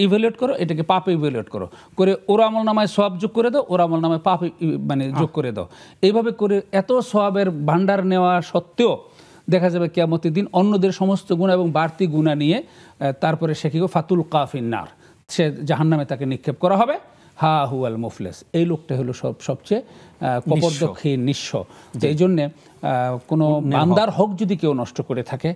B: ইভ্যালুয়েট করো, এটাকে পাপে ইভ্যালুয়েট করো, করে ওর আমলনামায় সওয়াব যোগ করে দাও, ওর আমলনামায় পাপ মানে যোগ করে দাও। এইভাবে করে এত সওয়াবের ভান্ডার নেওয়া সত্ত্বেও দেখা যাবে কিয়ামতের দিন অন্যদের সমস্ত গুনাহ এবং বাড়তি গুনাহ নিয়ে তারপরে সে কি ফাতুল কাফিন নার, সে জাহান্নামে তাকে নিক্ষেপ করা হবে। হা হুয়াল মুফলেস, এই লোকটা হলো সবচেয়ে কপরদক্ষিণ নিঃস্ব। এই জন্যে কোনো বান্দার হক যদি কেউ নষ্ট করে থাকে,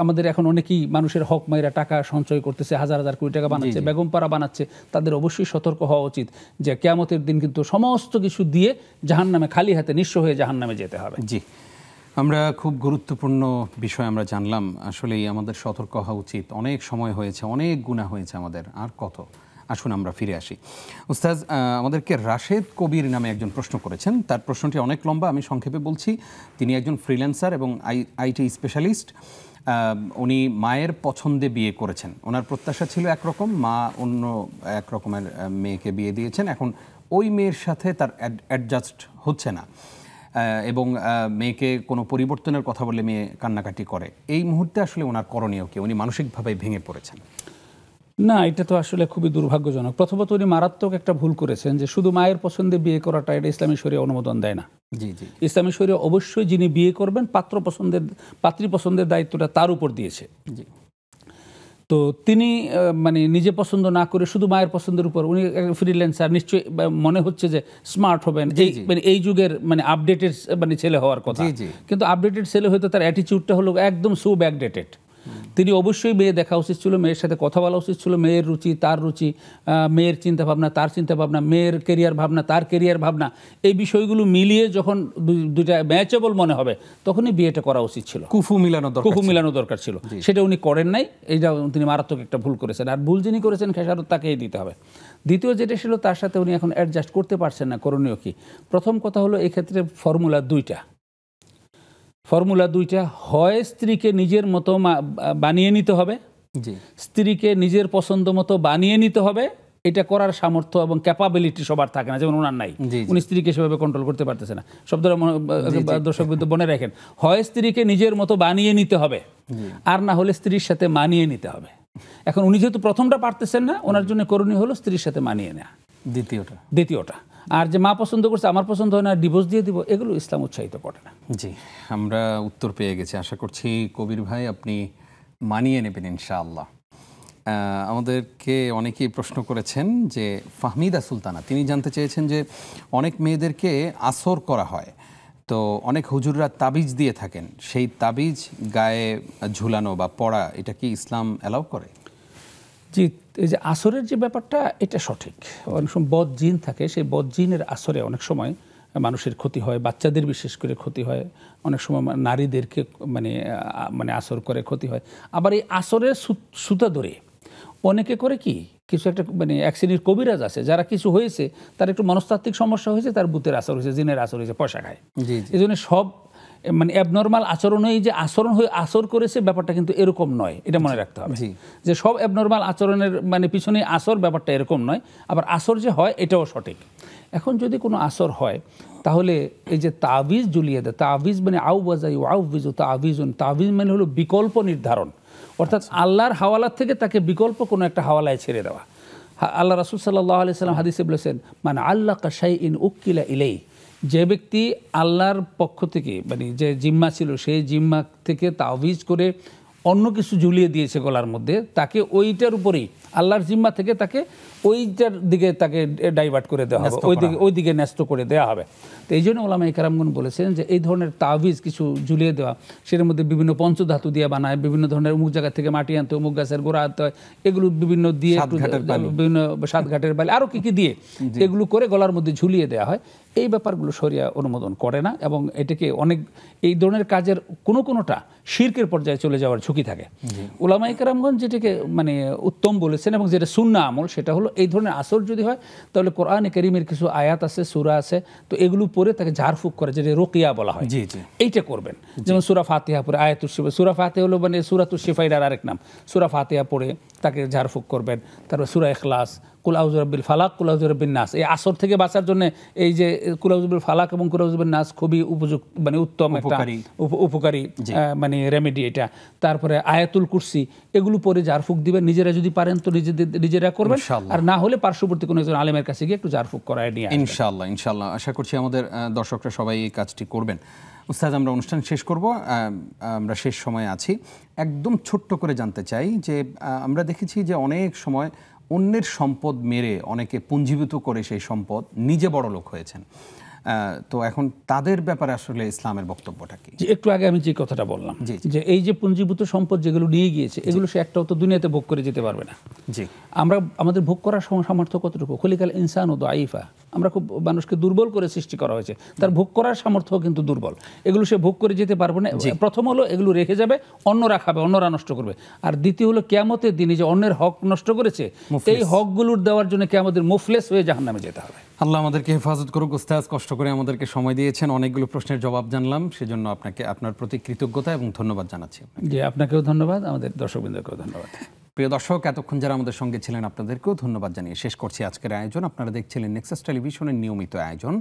B: আমাদের এখন অনেকেই মানুষের হক মাইরা টাকা সঞ্চয় করতেছে, হাজার হাজার কোটি টাকা বানাচ্ছে, বেগমপাড়া বানাচ্ছে, তাদের অবশ্যই সতর্ক হওয়া উচিত যে কিয়ামতের দিন কিন্তু সমস্ত কিছু দিয়ে জাহান্নামে খালি হাতে নিঃস্ব হয়ে জাহান্নামে যেতে হবে।
A: জি, আমরা খুব গুরুত্বপূর্ণ বিষয় আমরা জানলাম। আসলেই আমাদের সতর্ক হওয়া উচিত। অনেক সময় হয়েছে, অনেক গুনাহ হয়েছে আমাদের, আর কত। আসুন আমরা ফিরে আসি। উস্তাজ, আমাদেরকে রাশেদ কবির নামে একজন প্রশ্ন করেছেন। তার প্রশ্নটি অনেক লম্বা, আমি সংক্ষেপে বলছি। তিনি একজন ফ্রিল্যান্সার এবং আইটি স্পেশালিস্ট। উনি মায়ের পছন্দে বিয়ে করেছেন। ওনার প্রত্যাশা ছিল একরকম, মা অন্য এক রকমের মেয়েকে বিয়ে দিয়েছেন। এখন ওই মেয়ের সাথে তার অ্যাডজাস্ট হচ্ছে না এবং মেয়েকে কোনো পরিবর্তনের কথা বলে মেয়ে কান্নাকাটি করে। এই মুহূর্তে আসলে ওনার করণীয় কি? উনি মানসিকভাবে ভেঙে পড়েছেন।
B: না, এটা তো আসলে খুবই দুর্ভাগ্যজনক। প্রথমত উনি মারাত্মক একটা ভুল করেছেন যে শুধু মায়ের পছন্দে বিয়ে করাটা এটা ইসলামী শরিয়া অনুমোদন দেয় না।
A: জি জি,
B: ইসলামী শরিয়া অবশ্যই যিনি বিয়ে করবেন পাত্রী পছন্দের দায়িত্বটা তার উপর দিয়েছে।
A: জি,
B: তো তিনি মানে নিজে পছন্দ না করে শুধু মায়ের পছন্দের উপর, উনি ফ্রিল্যান্সার, নিশ্চয়ই মনে হচ্ছে যে স্মার্ট হবেন, এই যুগের মানে আপডেটেড মানে ছেলে হওয়ার কথা। কিন্তু আপডেটেড ছেলে হয়তো তার অ্যাটিচিউডটা হলো একদম সো ব্যাকডেটেড। তিনি অবশ্যই মেয়ে দেখা উচিত ছিল, মেয়ের সাথে কথা বলা উচিত ছিল, মেয়ের রুচি তার রুচি, মেয়ের চিন্তাভাবনা তার চিন্তাভাবনা, মেয়ের কেরিয়ার ভাবনা তার কেরিয়ার ভাবনা, এই বিষয়গুলো মিলিয়ে যখন দুইটা ম্যাচেবল মনে হবে তখনই বিয়েটা করা উচিত ছিল। কুফু মিলানো দরকার ছিল, সেটা উনি করেন নাই। এইটা তিনি মারাত্মক একটা ভুল করেছেন। আর ভুল যিনি করেছেন খেসারত তাকেই দিতে হবে। দ্বিতীয় যেটা ছিল, তার সাথে উনি এখন অ্যাডজাস্ট করতে পারছেন না। করণীয় কি? প্রথম কথা হলো এক্ষেত্রে ফর্মুলা দুইটা। হয় স্ত্রীকে নিজের মতো বানিয়ে নিতে হবে, স্ত্রীকে নিজের পছন্দ মতো বানিয়ে নিতে হবে। এটা করার সামর্থ্য এবং ক্যাপাবিলিটি সবার থাকে না, যেমন ওনার নাই। উনি স্ত্রীকে সেভাবে কন্ট্রোল করতে পারতেছে না। শব্দটা দর্শক মনে রাখেন, হয় স্ত্রীকে নিজের মতো বানিয়ে নিতে হবে, আর না হলে স্ত্রীর সাথে মানিয়ে নিতে হবে। এখন উনি যেহেতু প্রথমটা পারতেছেন না, ওনার জন্য করণীয় হলো স্ত্রীর সাথে মানিয়ে নেওয়া, দ্বিতীয়টা। আর যে মা পছন্দ করছে আমার পছন্দ হয় না, ডিভোর্স দিয়ে দিব, এগুলো ইসলাম উৎসাহিত করে না।
A: জি, আমরা উত্তর পেয়ে গেছি। আশা করছি কবির ভাই আপনি মানিয়ে নেবেন ইনশাআল্লাহ। আমাদেরকে অনেকেই প্রশ্ন করেছেন যে ফাহমিদা সুলতানা, তিনি জানতে চেয়েছেন যে অনেক মেয়েদেরকে আসর করা হয়, তো অনেক হুজুররা তাবিজ দিয়ে থাকেন, সেই তাবিজ গায়ে ঝুলানো বা পড়া, এটা কি ইসলাম অ্যালাউ করে?
B: জি, এই যে আসরের যে ব্যাপারটা, এটা সঠিক। অনেক সময় বদ জিন থাকে, সেই বদ জিনের আসরে অনেক সময় মানুষের ক্ষতি হয়, বাচ্চাদের বিশেষ করে ক্ষতি হয়, অনেক সময় নারীদেরকে মানে আসর করে ক্ষতি হয়। আবার এই আসরের সুতা ধরে অনেকে করে কি, কিছু একটা মানে এক শ্রেণীর কবিরাজ আছে যারা কিছু হয়েছে, তার একটু মনস্তাত্ত্বিক সমস্যা হয়েছে, তার বুতের আসর হয়েছে, জিনের আসর হয়েছে, পয়সা খায়। এই জন্য সব মানে অ্যাবনর্মাল আচরণই যে আচরণ হয়ে আসর করেছে ব্যাপারটা কিন্তু এরকম নয়, এটা মনে রাখতে হবে যে সব অ্যাবনর্মাল আচরণের মানে পিছনে আসর ব্যাপারটা এরকম নয়। আবার আসর যে হয় এটাও সঠিক। এখন যদি কোনো আসর হয় তাহলে এই যে তাবিজ ঝুলিয়ে দেয়, তাবিজ মানে তাবিজ মানে হলো বিকল্প নির্ধারণ, অর্থাৎ আল্লাহর হাওয়ালার থেকে তাকে বিকল্প কোনো একটা হাওয়ালায় ছেড়ে দেওয়া। আল্লাহ রাসূল সাল্লাল্লাহু আলাইহি সাল্লাম হাদিসে বলেছেন, মানে আল্লাকা শাইইন উকিলা ইলাই, যে ব্যক্তি আল্লাহর পক্ষ থেকে মানে যে জিম্মা ছিল সেই জিম্মা থেকে তাওয়িজ করে অন্য কিছু ঝুলিয়ে দিয়েছে গলার মধ্যে, তাকে ওইটার উপরেই আল্লাহর জিম্মা থেকে তাকে ওইটার দিকে তাকে ডাইভার্ট করে দেওয়া হবে, ওই দিকে ন্যস্ত করে দেওয়া হবে। তো এই জন্য ওলামায়ে কেরামগণ বলেছেন যে এই ধরনের তাওয়িজ কিছু ঝুলিয়ে দেওয়া, সেটার মধ্যে বিভিন্ন পঞ্চধাতু দিয়ে বানায়, বিভিন্ন ধরনের অমুক জায়গা থেকে মাটি আনতে হয়, অমুক গাছের গোড়া আনতে হয়, এগুলো বিভিন্ন দিয়ে বিভিন্ন সাতঘাটের বালি আরও কী কী দিয়ে এগুলো করে গলার মধ্যে ঝুলিয়ে দেওয়া হয়। এই ব্যাপারগুলো শরিয়া অনুমোদন করে না এবং এটাকে অনেক এই ধরনের কাজের কোনোটা শিরকের পর্যায়ে চলে যাওয়ার ঝুঁকি থাকে। উলামায়ে কেরামগণ যেটাকে মানে উত্তম বলেছেন এবং যেটা সুন্নাহ আমল, সেটা হলো এই ধরনের আসর যদি হয় তাহলে কোরআনে কারীমের কিছু আয়াত আছে, সূরা আছে, তো এগুলো পড়ে তাকে ঝাড়ফুঁক করে, যেটা রুকিয়া বলা হয়, এইটা করবেন। যেমন সূরা ফাতিহা পড়ে আয়াতুশ শিফা, সূরা ফাতিহা হলো মানে সূরাতুশ শিফার আরেক নাম, সূরা ফাতিহা পড়ে তাকে ঝাড়ফুঁক করবেন। তারপর সূরা ইখলাস, কুল আউযু বিরাব্বিল ফালাক, কুল আউযু বিরাব্বিন নাস, এই আসর থেকে বাঁচার জন্য এই যে কুল আউযু বিল ফালাক এবং কুল আউযু বিন নাস খুবই উপযুক্ত মানে উত্তম একটা উপকারী মানে রেমেডি এটা। তারপরে আয়াতুল কুরসি, এগুলো পরে ঝাড়ফুঁক দিবেন, নিজেরা যদি পারেন তো নিজেরা করবেন, আর না হলে পার্শ্ববর্তী কোনো একজন আলেমের কাছে গিয়ে একটু ঝাড়ফুঁক করায় নিয়ে আসবেন।
A: ইনশাআল্লাহ আশা করছি আমাদের দর্শকরা সবাই এই কাজটি করবেন। উস্তাদ, আমরা অনুষ্ঠান শেষ করব, আমরা শেষ সময়ে আছি। একদম ছোট্ট করে জানতে চাই যে আমরা দেখেছি যে অনেক সময় অন্যের সম্পদ মেরে অনেকে পুঞ্জীভূত করে সেই সম্পদ নিজে বড় লোক হয়েছেন, তো এখন তাদের ব্যাপারে আসলে ইসলামের বক্তব্যটা কি?
B: একটু আগে আমি যে কথাটা বললাম যে এই যে পুঞ্জীভূত সম্পদ যেগুলো নিয়ে গিয়েছে, এগুলো সে একটাও তো দুনিয়াতে ভোগ করে যেতে পারবে না। আমাদের ভোগ করার সামর্থ্য কতটুকু? খলিকাল ইনসানু দাঈফা, আমরা খুব মানুষকে দুর্বল করে সৃষ্টি করা হয়েছে, তার ভোগ করার সামর্থ্য কিন্তু দুর্বল, এগুলো সে ভোগ করে যেতে পারবে না। প্রথম হলো এগুলো রেখে যাবে, অন্যরা খাবে, অন্যরা নষ্ট করবে। আর দ্বিতীয় হলো কিয়ামতের দিনে যে অন্যের হক নষ্ট করেছে, এই হকগুলোর দেওয়ার জন্য কিয়ামতের মুফলেস হয়ে জাহান্নামে যেতে হবে।
A: আল্লাহ আমাদেরকে হেফাজত করুক। উস্তাদ কষ্ট করে আমাদেরকে সময় দিয়েছেন, অনেকগুলো প্রশ্নের জবাব জানলাম, সেজন্য আপনাকে আপনার প্রতি কৃতজ্ঞতা এবং ধন্যবাদ জানাচ্ছি।
B: জি, আপনাকেও ধন্যবাদ, আমাদের দর্শকবৃন্দকেও ধন্যবাদ।
A: প্রিয় দর্শক, এতক্ষণ যারা আমাদের সঙ্গে ছিলেন আপনাদেরকেও ধন্যবাদ জানিয়ে শেষ করছি আজকের আয়োজন। আপনারা দেখছিলেন নেক্সাস টেলিভিশনের নিয়মিত আয়োজন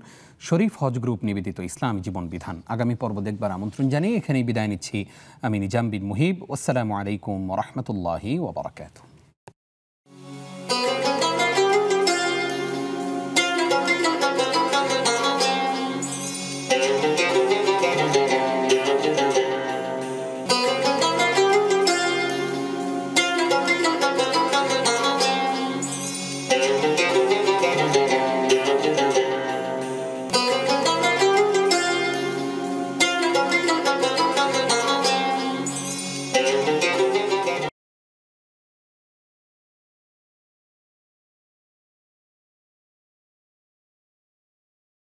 A: শরীফ হজ গ্রুপ নিবেদিত ইসলামী জীবন বিধান। আগামী পর্ব দেখবার আমন্ত্রণ জানিয়ে এখানেই বিদায় নিচ্ছি। আমি নিজাম বিন মুহিব। আসসালামু আলাইকুম ওয়া রাহমাতুল্লাহি ওয়া বারাকাতুহু।